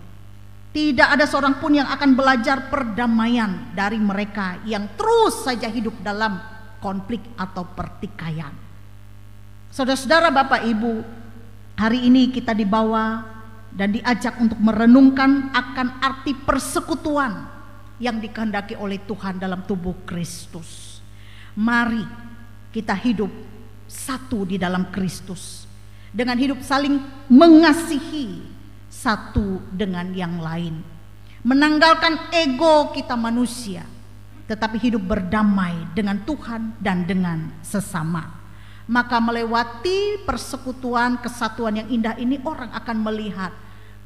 Tidak ada seorang pun yang akan belajar perdamaian dari mereka yang terus saja hidup dalam konflik atau pertikaian. Saudara-saudara, Bapak Ibu, hari ini kita dibawa dan diajak untuk merenungkan akan arti persekutuan yang dikehendaki oleh Tuhan dalam tubuh Kristus. Mari kita hidup satu di dalam Kristus, dengan hidup saling mengasihi satu dengan yang lain, menanggalkan ego kita manusia, tetapi hidup berdamai dengan Tuhan dan dengan sesama. Maka melewati persekutuan kesatuan yang indah ini, orang akan melihat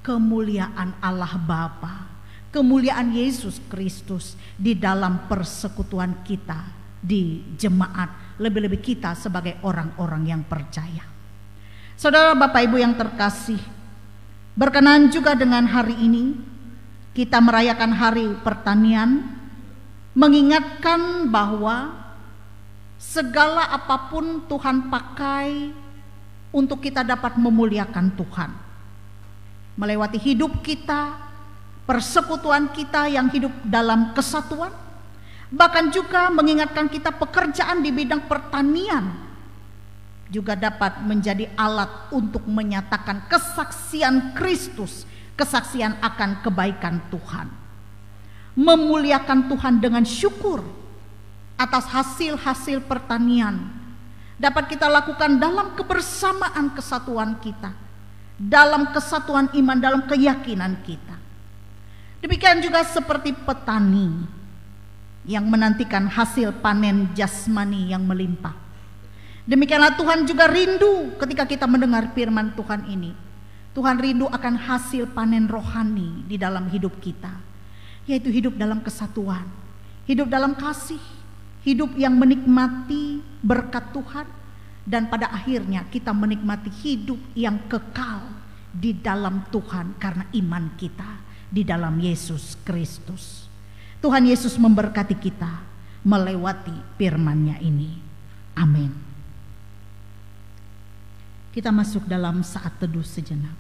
kemuliaan Allah Bapa, kemuliaan Yesus Kristus di dalam persekutuan kita di jemaat, lebih-lebih kita sebagai orang-orang yang percaya. Saudara, Bapak Ibu yang terkasih, berkenaan juga dengan hari ini kita merayakan hari pertanian, mengingatkan bahwa segala apapun Tuhan pakai untuk kita dapat memuliakan Tuhan. Melewati hidup kita, persekutuan kita yang hidup dalam kesatuan, bahkan juga mengingatkan kita pekerjaan di bidang pertanian juga dapat menjadi alat untuk menyatakan kesaksian Kristus, kesaksian akan kebaikan Tuhan. Memuliakan Tuhan dengan syukur atas hasil-hasil pertanian dapat kita lakukan dalam kebersamaan kesatuan kita, dalam kesatuan iman, dalam keyakinan kita. Demikian juga seperti petani yang menantikan hasil panen jasmani yang melimpah. Demikianlah Tuhan juga rindu ketika kita mendengar firman Tuhan ini. Tuhan rindu akan hasil panen rohani di dalam hidup kita, yaitu hidup dalam kesatuan, hidup dalam kasih, hidup yang menikmati berkat Tuhan, dan pada akhirnya kita menikmati hidup yang kekal di dalam Tuhan karena iman kita di dalam Yesus Kristus. Tuhan Yesus memberkati kita melewati firman-Nya ini. Amin. Kita masuk dalam saat teduh sejenak.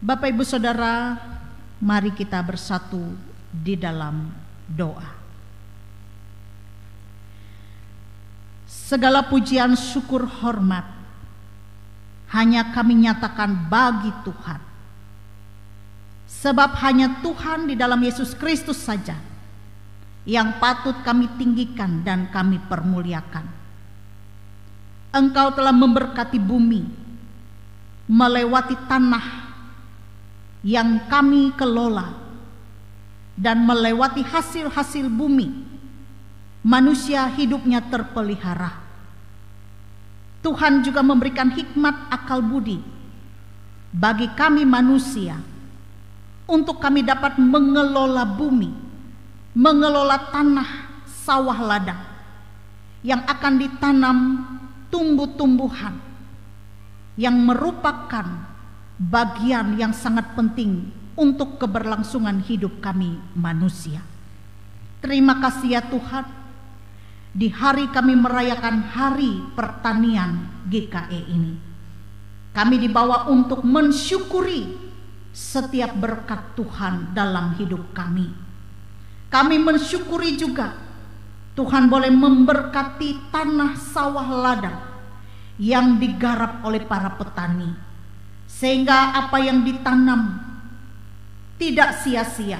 Bapak Ibu Saudara, mari kita bersatu di dalam doa. Segala pujian, syukur, hormat hanya kami nyatakan bagi Tuhan. Sebab hanya Tuhan di dalam Yesus Kristus saja yang patut kami tinggikan dan kami permuliakan. Engkau telah memberkati bumi melewati tanah yang kami kelola, dan melewati hasil-hasil bumi manusia hidupnya terpelihara. Tuhan juga memberikan hikmat akal budi bagi kami manusia untuk kami dapat mengelola bumi, mengelola tanah sawah ladang yang akan ditanam tumbuh-tumbuhan yang merupakan bagian yang sangat penting untuk keberlangsungan hidup kami manusia. Terima kasih ya Tuhan, di hari kami merayakan Hari Pertanian GKE ini, kami dibawa untuk mensyukuri setiap berkat Tuhan dalam hidup kami. Kami mensyukuri juga Tuhan boleh memberkati tanah sawah ladang yang digarap oleh para petani, sehingga apa yang ditanam tidak sia-sia.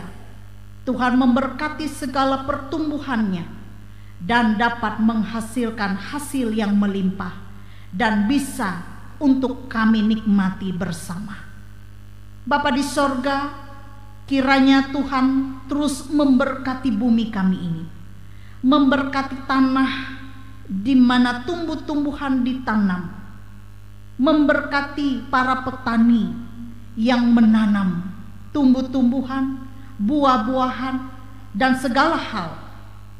Tuhan memberkati segala pertumbuhannya dan dapat menghasilkan hasil yang melimpah dan bisa untuk kami nikmati bersama. Bapa di sorga, kiranya Tuhan terus memberkati bumi kami ini, memberkati tanah di mana tumbuh-tumbuhan ditanam, memberkati para petani yang menanam tumbuh-tumbuhan, buah-buahan, dan segala hal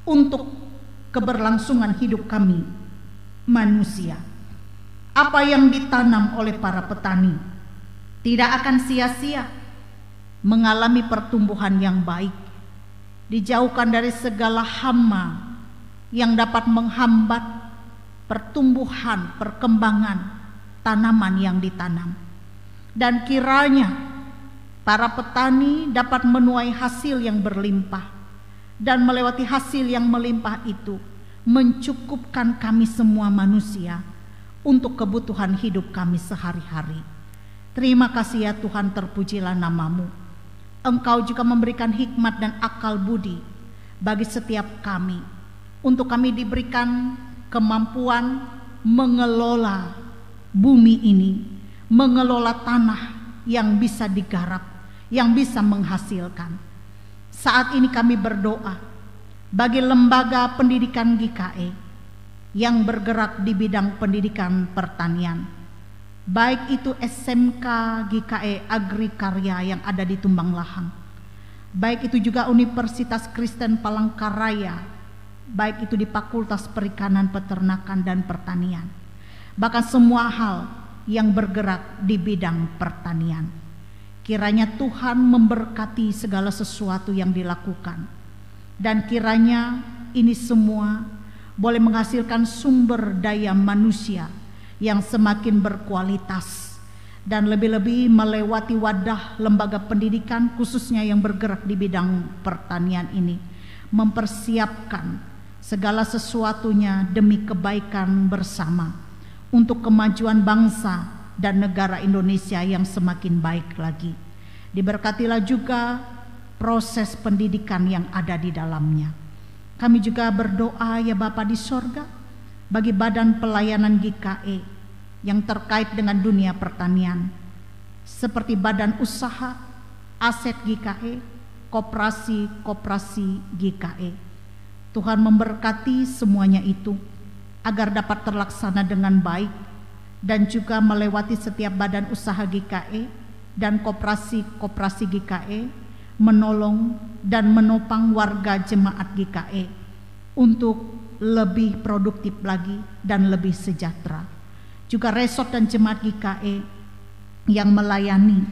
untuk keberlangsungan hidup kami manusia. Apa yang ditanam oleh para petani tidak akan sia-sia, mengalami pertumbuhan yang baik, dijauhkan dari segala hama yang dapat menghambat pertumbuhan, perkembangan tanaman yang ditanam. Dan kiranya para petani dapat menuai hasil yang berlimpah, dan melewati hasil yang melimpah itu mencukupkan kami semua manusia untuk kebutuhan hidup kami sehari-hari. Terima kasih ya Tuhan, terpujilah nama-Mu. Engkau juga memberikan hikmat dan akal budi bagi setiap kami, untuk kami diberikan kemampuan mengelola bumi ini, mengelola tanah yang bisa digarap, yang bisa menghasilkan. Saat ini kami berdoa bagi lembaga pendidikan GKE yang bergerak di bidang pendidikan pertanian, baik itu SMK GKE Agrikarya yang ada di Tumbang Lahang, baik itu juga Universitas Kristen Palangkaraya, baik itu di Fakultas Perikanan, Peternakan, dan Pertanian, bahkan semua hal yang bergerak di bidang pertanian. Kiranya Tuhan memberkati segala sesuatu yang dilakukan, dan kiranya ini semua boleh menghasilkan sumber daya manusia yang semakin berkualitas, dan lebih-lebih melewati wadah lembaga pendidikan khususnya yang bergerak di bidang pertanian ini, mempersiapkan segala sesuatunya demi kebaikan bersama untuk kemajuan bangsa dan negara Indonesia yang semakin baik lagi. Diberkatilah juga proses pendidikan yang ada di dalamnya. Kami juga berdoa ya Bapa di sorga, bagi badan pelayanan GKE yang terkait dengan dunia pertanian, seperti badan usaha, aset GKE, koperasi GKE. Tuhan memberkati semuanya itu agar dapat terlaksana dengan baik, dan juga melewati setiap badan usaha GKE dan koperasi GKE, menolong dan menopang warga jemaat GKE untuk lebih produktif lagi dan lebih sejahtera. juga resort dan jemaat GKE yang melayani,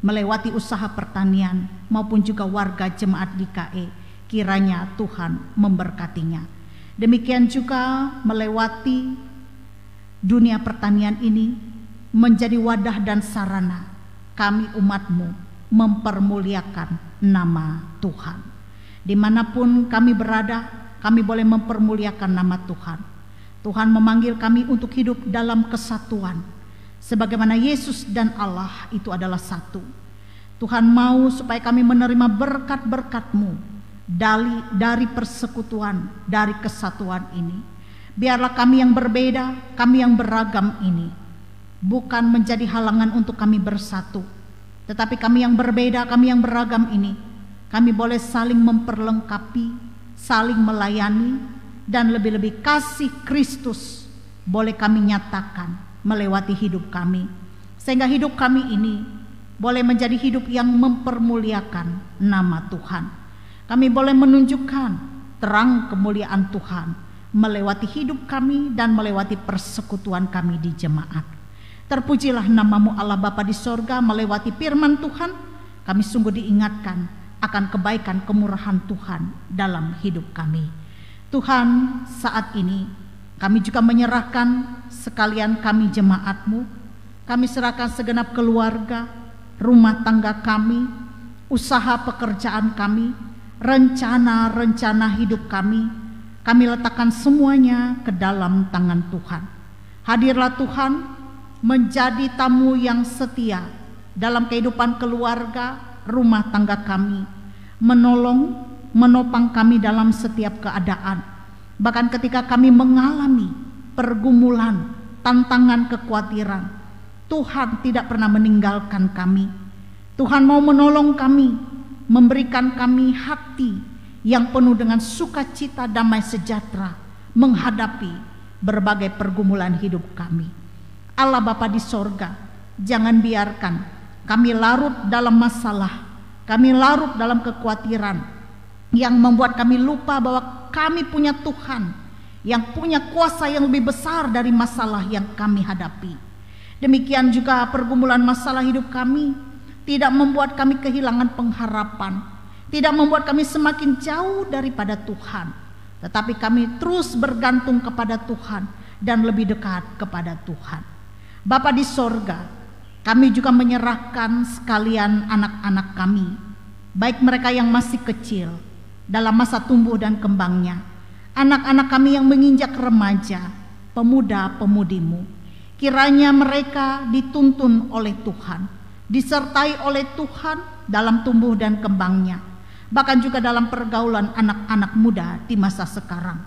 melewati usaha pertanian maupun juga warga jemaat GKE. Kiranya Tuhan memberkatinya. Demikian juga melewati dunia pertanian ini menjadi wadah dan sarana kami umat-Mu mempermuliakan nama Tuhan. Dimanapun kami berada, kami boleh mempermuliakan nama Tuhan. Tuhan memanggil kami untuk hidup dalam kesatuan, sebagaimana Yesus dan Allah itu adalah satu. Tuhan mau supaya kami menerima berkat-berkat-Mu dari persekutuan, dari kesatuan ini. Biarlah kami yang berbeda, kami yang beragam ini bukan menjadi halangan untuk kami bersatu, tetapi kami yang berbeda, kami yang beragam ini, kami boleh saling memperlengkapi, saling melayani, dan lebih-lebih kasih Kristus boleh kami nyatakan melewati hidup kami, sehingga hidup kami ini boleh menjadi hidup yang mempermuliakan nama Tuhan. Kami boleh menunjukkan terang kemuliaan Tuhan melewati hidup kami dan melewati persekutuan kami di jemaat. Terpujilah nama-Mu Allah Bapa di sorga. Melewati firman Tuhan, kami sungguh diingatkan akan kebaikan kemurahan Tuhan dalam hidup kami. Tuhan, saat ini kami juga menyerahkan sekalian kami jemaat-Mu. Kami serahkan segenap keluarga, rumah tangga kami, usaha pekerjaan kami, rencana-rencana hidup kami. Kami letakkan semuanya ke dalam tangan Tuhan. Hadirlah Tuhan menjadi tamu yang setia dalam kehidupan keluarga, rumah tangga kami, menolong, menopang kami dalam setiap keadaan. Bahkan ketika kami mengalami pergumulan, tantangan, kekhawatiran, Tuhan tidak pernah meninggalkan kami. Tuhan mau menolong kami, memberikan kami hati yang penuh dengan sukacita, damai sejahtera menghadapi berbagai pergumulan hidup kami. Allah Bapa di sorga, jangan biarkan kami larut dalam masalah, kami larut dalam kekhawatiran yang membuat kami lupa bahwa kami punya Tuhan yang punya kuasa yang lebih besar dari masalah yang kami hadapi. Demikian juga pergumulan masalah hidup kami tidak membuat kami kehilangan pengharapan, tidak membuat kami semakin jauh daripada Tuhan, tetapi kami terus bergantung kepada Tuhan dan lebih dekat kepada Tuhan. Bapa di sorga, kami juga menyerahkan sekalian anak-anak kami, baik mereka yang masih kecil dalam masa tumbuh dan kembangnya, anak-anak kami yang menginjak remaja, pemuda-pemudimu. Kiranya mereka dituntun oleh Tuhan, disertai oleh Tuhan dalam tumbuh dan kembangnya, bahkan juga dalam pergaulan anak-anak muda di masa sekarang.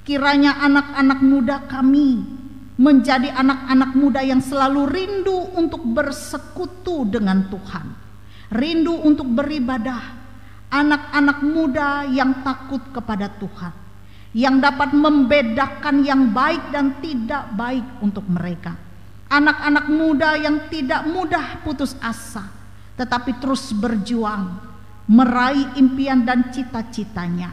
Kiranya anak-anak muda kami menjadi anak-anak muda yang selalu rindu untuk bersekutu dengan Tuhan, rindu untuk beribadah, anak-anak muda yang takut kepada Tuhan, yang dapat membedakan yang baik dan tidak baik untuk mereka. Anak-anak muda yang tidak mudah putus asa, tetapi terus berjuang meraih impian dan cita-citanya.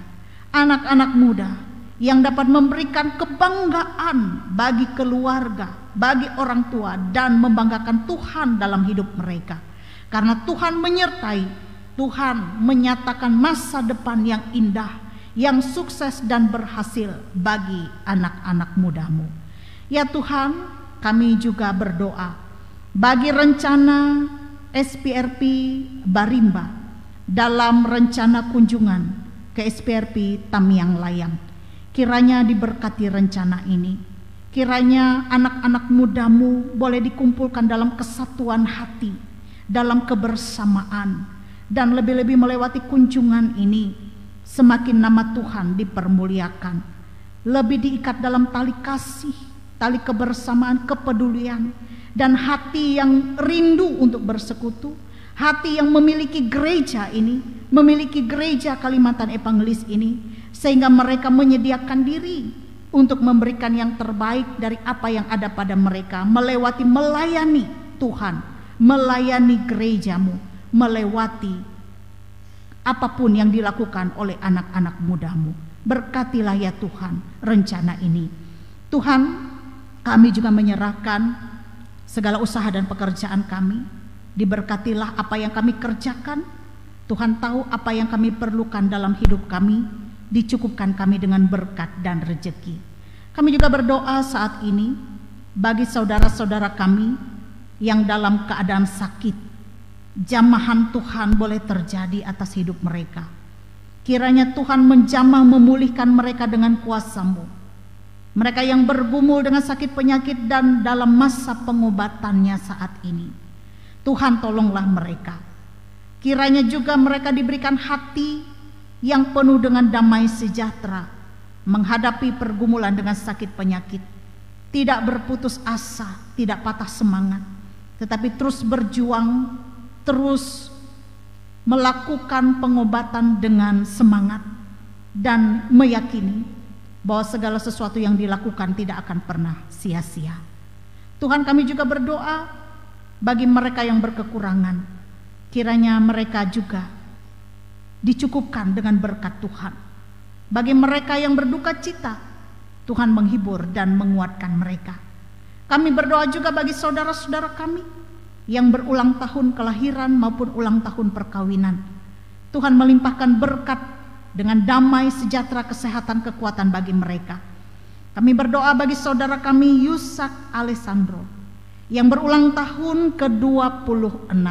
Anak-anak muda yang dapat memberikan kebanggaan bagi keluarga, bagi orang tua, dan membanggakan Tuhan dalam hidup mereka. Karena Tuhan menyertai, Tuhan menyatakan masa depan yang indah, yang sukses dan berhasil bagi anak-anak mudamu. Ya Tuhan, kami juga berdoa bagi rencana SPRP Barimba dalam rencana kunjungan ke SPRP Tamiang Layang. Kiranya diberkati rencana ini. Kiranya anak-anak mudamu boleh dikumpulkan dalam kesatuan hati, dalam kebersamaan, dan lebih-lebih melewati kunjungan ini. Semakin nama Tuhan dipermuliakan, lebih diikat dalam tali kasih, tali kebersamaan, kepedulian, dan hati yang rindu untuk bersekutu, hati yang memiliki gereja ini, memiliki gereja Kalimantan Evangelis ini, sehingga mereka menyediakan diri untuk memberikan yang terbaik dari apa yang ada pada mereka, melewati melayani Tuhan, melayani gerejamu, melewati apapun yang dilakukan oleh anak-anak mudamu. Berkatilah ya Tuhan rencana ini. Tuhan, Kami juga menyerahkan segala usaha dan pekerjaan kami. Diberkatilah apa yang kami kerjakan. Tuhan tahu apa yang kami perlukan dalam hidup kami. Dicukupkan kami dengan berkat dan rezeki. Kami juga berdoa saat ini bagi saudara-saudara kami yang dalam keadaan sakit. Jamahan Tuhan boleh terjadi atas hidup mereka. Kiranya Tuhan menjamah memulihkan mereka dengan kuasa-Mu. Mereka yang bergumul dengan sakit penyakit dan dalam masa pengobatannya saat ini, Tuhan tolonglah mereka. Kiranya juga mereka diberikan hati yang penuh dengan damai sejahtera, menghadapi pergumulan dengan sakit penyakit. Tidak berputus asa, tidak patah semangat, tetapi terus berjuang, terus melakukan pengobatan dengan semangat dan meyakini bahwa segala sesuatu yang dilakukan tidak akan pernah sia-sia. Tuhan, kami juga berdoa bagi mereka yang berkekurangan. Kiranya mereka juga dicukupkan dengan berkat Tuhan. Bagi mereka yang berduka cita, Tuhan menghibur dan menguatkan mereka. Kami berdoa juga bagi saudara-saudara kami yang berulang tahun kelahiran maupun ulang tahun perkawinan. Tuhan melimpahkan berkat dengan damai, sejahtera, kesehatan, kekuatan bagi mereka. Kami berdoa bagi saudara kami Yusak Alessandro yang berulang tahun ke-26.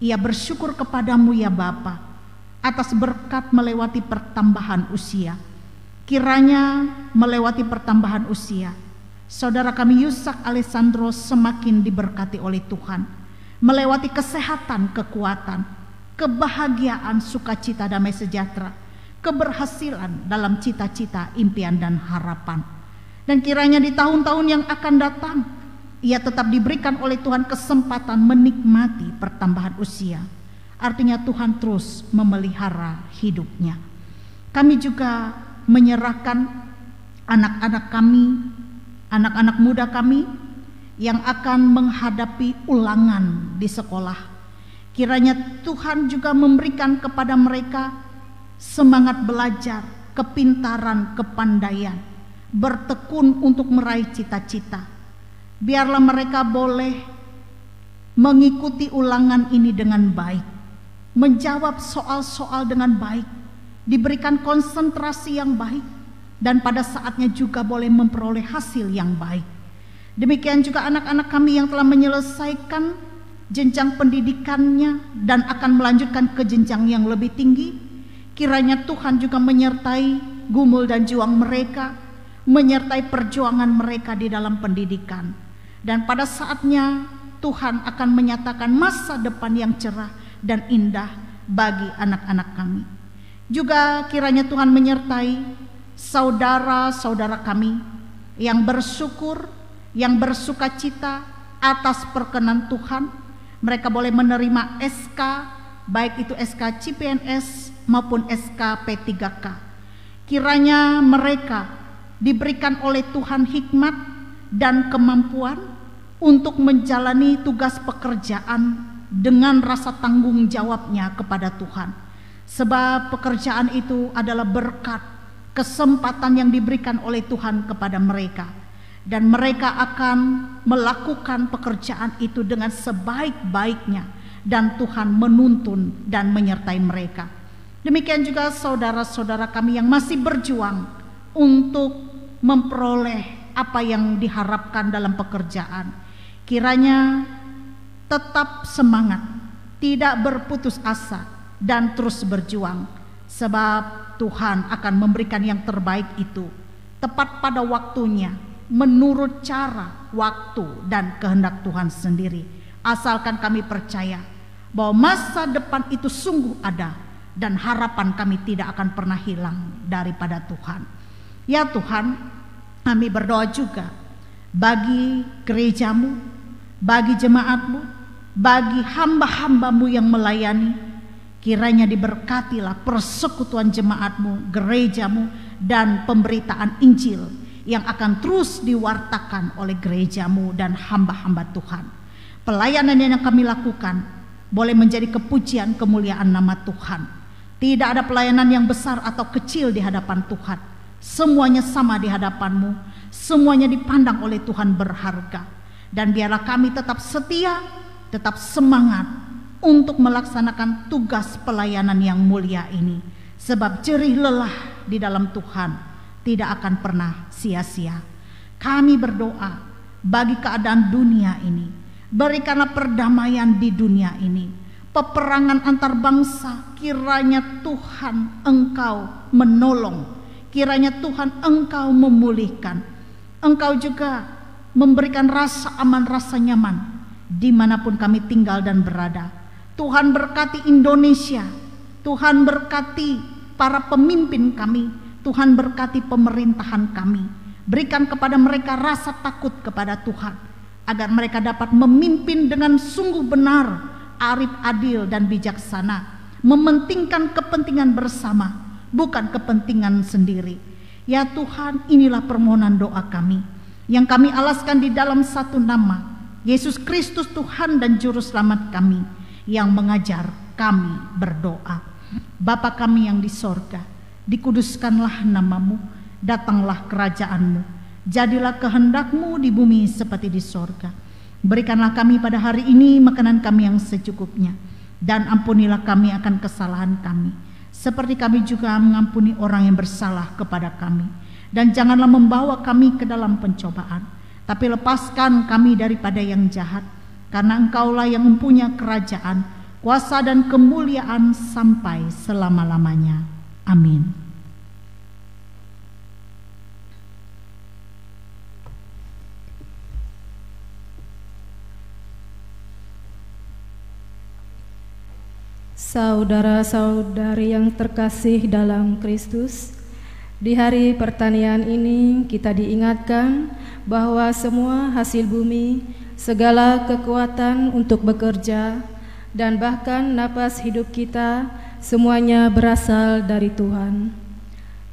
Ia bersyukur kepadamu ya Bapa atas berkat melewati pertambahan usia. Kiranya melewati pertambahan usia, saudara kami Yusak Alessandro semakin diberkati oleh Tuhan, melewati kesehatan, kekuatan, kebahagiaan, sukacita, damai sejahtera, keberhasilan dalam cita-cita, impian dan harapan. Dan kiranya di tahun-tahun yang akan datang, ia tetap diberikan oleh Tuhan kesempatan menikmati pertambahan usia. Artinya Tuhan terus memelihara hidupnya. Kami juga menyerahkan anak-anak kami, anak-anak muda kami yang akan menghadapi ulangan di sekolah. Kiranya Tuhan juga memberikan kepada mereka semangat belajar, kepintaran, kepandaian, bertekun untuk meraih cita-cita. Biarlah mereka boleh mengikuti ulangan ini dengan baik, menjawab soal-soal dengan baik, diberikan konsentrasi yang baik, dan pada saatnya juga boleh memperoleh hasil yang baik. Demikian juga anak-anak kami yang telah menyelesaikan jenjang pendidikannya dan akan melanjutkan ke jenjang yang lebih tinggi. Kiranya Tuhan juga menyertai gumul dan juang mereka, menyertai perjuangan mereka di dalam pendidikan. Dan pada saatnya Tuhan akan menyatakan masa depan yang cerah dan indah bagi anak-anak kami. Juga kiranya Tuhan menyertai saudara-saudara kami yang bersyukur, yang bersukacita atas perkenan Tuhan. Mereka boleh menerima SK, baik itu SK CPNS maupun SK P3K. Kiranya mereka diberikan oleh Tuhan hikmat dan kemampuan untuk menjalani tugas pekerjaan dengan rasa tanggung jawabnya kepada Tuhan. Sebab pekerjaan itu adalah berkat, kesempatan yang diberikan oleh Tuhan kepada mereka. Dan mereka akan melakukan pekerjaan itu dengan sebaik-baiknya, dan Tuhan menuntun dan menyertai mereka. Demikian juga saudara-saudara kami yang masih berjuang untuk memperoleh apa yang diharapkan dalam pekerjaan. Kiranya tetap semangat, tidak berputus asa, dan terus berjuang, sebab Tuhan akan memberikan yang terbaik itu tepat pada waktunya, menurut cara, waktu, dan kehendak Tuhan sendiri. Asalkan kami percaya bahwa masa depan itu sungguh ada, dan harapan kami tidak akan pernah hilang daripada Tuhan. Ya Tuhan, kami berdoa juga bagi gerejamu, bagi jemaatmu, bagi hamba-hambamu yang melayani. Kiranya diberkatilah persekutuan jemaatmu, gerejamu, dan pemberitaan Injil yang akan terus diwartakan oleh gerejamu dan hamba-hamba Tuhan. Pelayanan yang kami lakukan boleh menjadi kepujian kemuliaan nama Tuhan. Tidak ada pelayanan yang besar atau kecil di hadapan Tuhan. Semuanya sama di hadapan-Mu. semuanya dipandang oleh Tuhan berharga. Dan biarlah kami tetap setia, tetap semangat untuk melaksanakan tugas pelayanan yang mulia ini. Sebab jerih lelah di dalam Tuhan tidak akan pernah sia-sia. Kami berdoa bagi keadaan dunia ini. Berikanlah perdamaian di dunia ini. Peperangan antar bangsa, kiranya Tuhan Engkau menolong. Kiranya Tuhan Engkau memulihkan. Engkau juga memberikan rasa aman, rasa nyaman dimanapun kami tinggal dan berada. Tuhan berkati Indonesia, Tuhan berkati para pemimpin kami, Tuhan berkati pemerintahan kami. Berikan kepada mereka rasa takut kepada Tuhan, agar mereka dapat memimpin dengan sungguh benar, arif, adil, dan bijaksana, mementingkan kepentingan bersama, bukan kepentingan sendiri. Ya Tuhan, inilah permohonan doa kami yang kami alaskan di dalam satu nama, Yesus Kristus Tuhan dan Juru Selamat kami, yang mengajar kami berdoa. Bapa kami yang di sorga, dikuduskanlah namamu, datanglah kerajaanmu, jadilah kehendak-Mu di bumi seperti di sorga. Berikanlah kami pada hari ini makanan kami yang secukupnya, dan ampunilah kami akan kesalahan kami, seperti kami juga mengampuni orang yang bersalah kepada kami. Dan janganlah membawa kami ke dalam pencobaan, tapi lepaskan kami daripada yang jahat, karena Engkaulah yang mempunyai kerajaan, kuasa dan kemuliaan sampai selama-lamanya. Amin. Saudara-saudari yang terkasih dalam Kristus, di hari pertanian ini kita diingatkan bahwa semua hasil bumi, segala kekuatan untuk bekerja, dan bahkan napas hidup kita semuanya berasal dari Tuhan.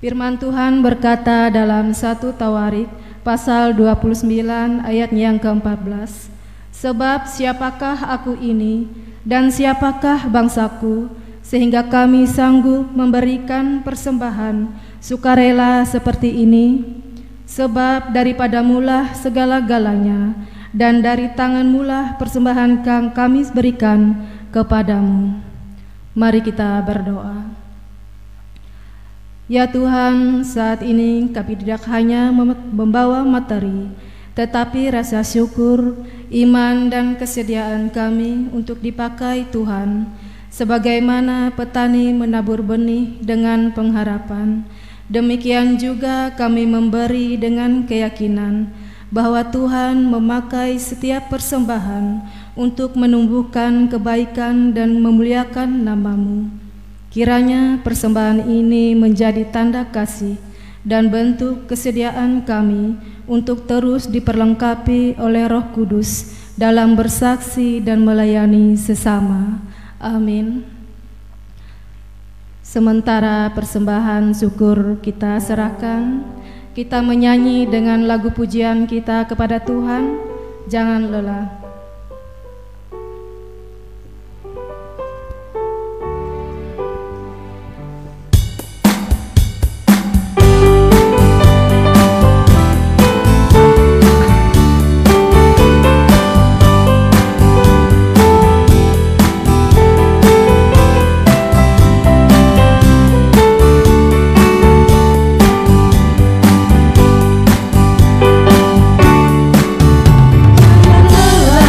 Firman Tuhan berkata dalam 1 Tawarik pasal 29 ayat yang ke-14, sebab siapakah aku ini dan siapakah bangsaku, sehingga kami sanggup memberikan persembahan sukarela seperti ini? Sebab daripada mulah segala-galanya, dan dari tangan mulah persembahan kami berikan kepadamu. Mari kita berdoa. Ya Tuhan, saat ini kami tidak hanya membawa materi, tetapi rasa syukur, iman, dan kesediaan kami untuk dipakai Tuhan, sebagaimana petani menabur benih dengan pengharapan. Demikian juga kami memberi dengan keyakinan bahwa Tuhan memakai setiap persembahan untuk menumbuhkan kebaikan dan memuliakan nama-Mu. Kiranya persembahan ini menjadi tanda kasih dan bentuk kesediaan kami untuk terus diperlengkapi oleh Roh Kudus dalam bersaksi dan melayani sesama. Amin. Sementara persembahan syukur kita serahkan, kita menyanyi dengan lagu pujian kita kepada Tuhan, jangan lelah. La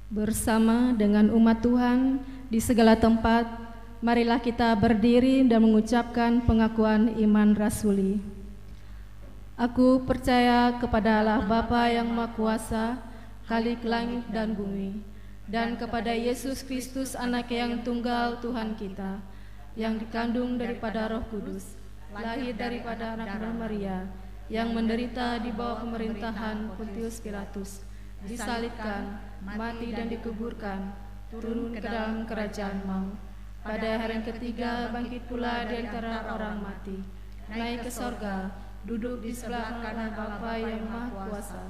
Bersama dengan umat Tuhan di segala tempat, marilah kita berdiri dan mengucapkan pengakuan iman rasuli. Aku percaya kepada Allah Bapa yang Maha Kuasa, Khalik langit dan bumi, dan kepada Yesus Kristus Anak yang tunggal Tuhan kita, yang dikandung daripada Roh Kudus, lahir daripada anak Maria, yang menderita di bawah pemerintahan Pontius Pilatus, disalibkan, mati dan dikuburkan, turun ke dalam kerajaan maut. Pada hari yang ketiga bangkit pula di antara orang mati, naik ke sorga, duduk di sebelah kanan Bapa yang Maha Kuasa,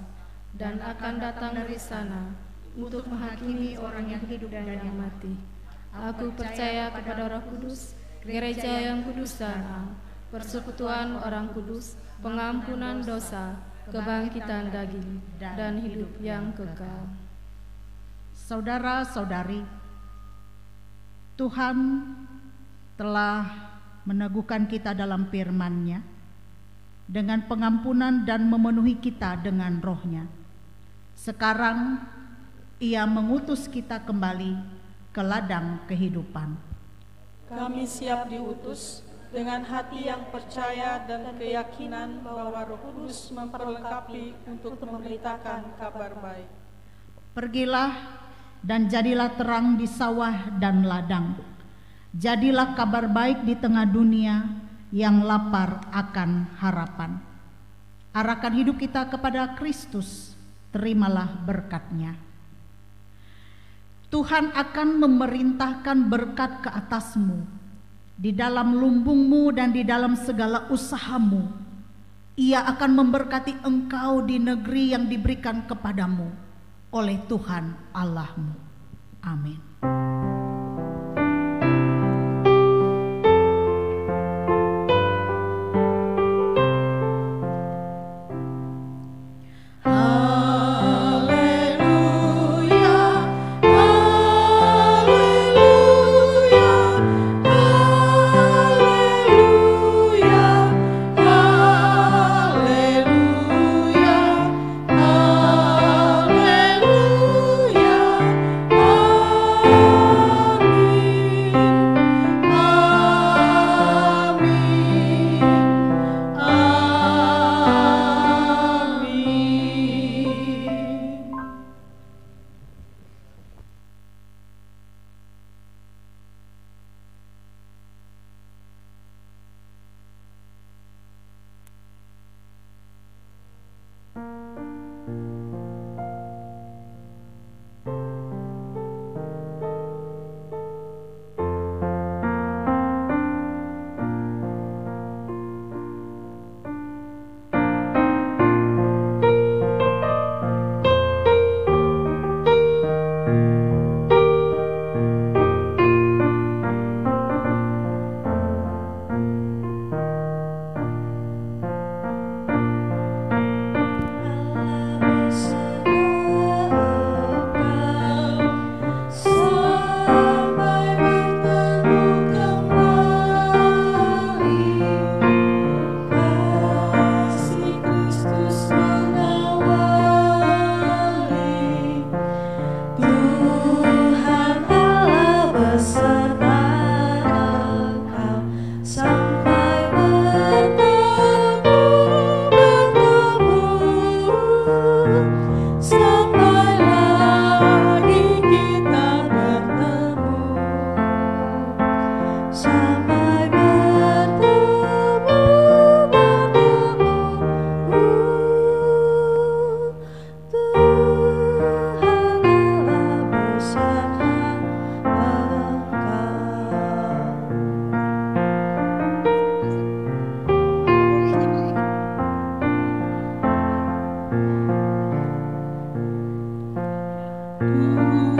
dan akan datang dari sana untuk menghakimi orang yang hidup dan yang mati. Aku percaya kepada Roh Kudus, gereja yang kudus dan am, persekutuan orang kudus, pengampunan dosa, kebangkitan daging, dan hidup yang kekal. Saudara-saudari, Tuhan telah meneguhkan kita dalam firman-Nya dengan pengampunan dan memenuhi kita dengan Roh-Nya. Sekarang Ia mengutus kita kembali ke ladang kehidupan. Kami siap diutus dengan hati yang percaya dan keyakinan bahwa Roh Kudus memperlengkapi untuk memberitakan kabar baik. Pergilah dan jadilah terang di sawah dan ladang. Jadilah kabar baik di tengah dunia yang lapar akan harapan. Arahkan hidup kita kepada Kristus, terimalah berkat-Nya. Tuhan akan memerintahkan berkat ke atasmu, di dalam lumbungmu dan di dalam segala usahamu. Ia akan memberkati engkau di negeri yang diberikan kepadamu oleh Tuhan Allahmu. Amin. Tuhan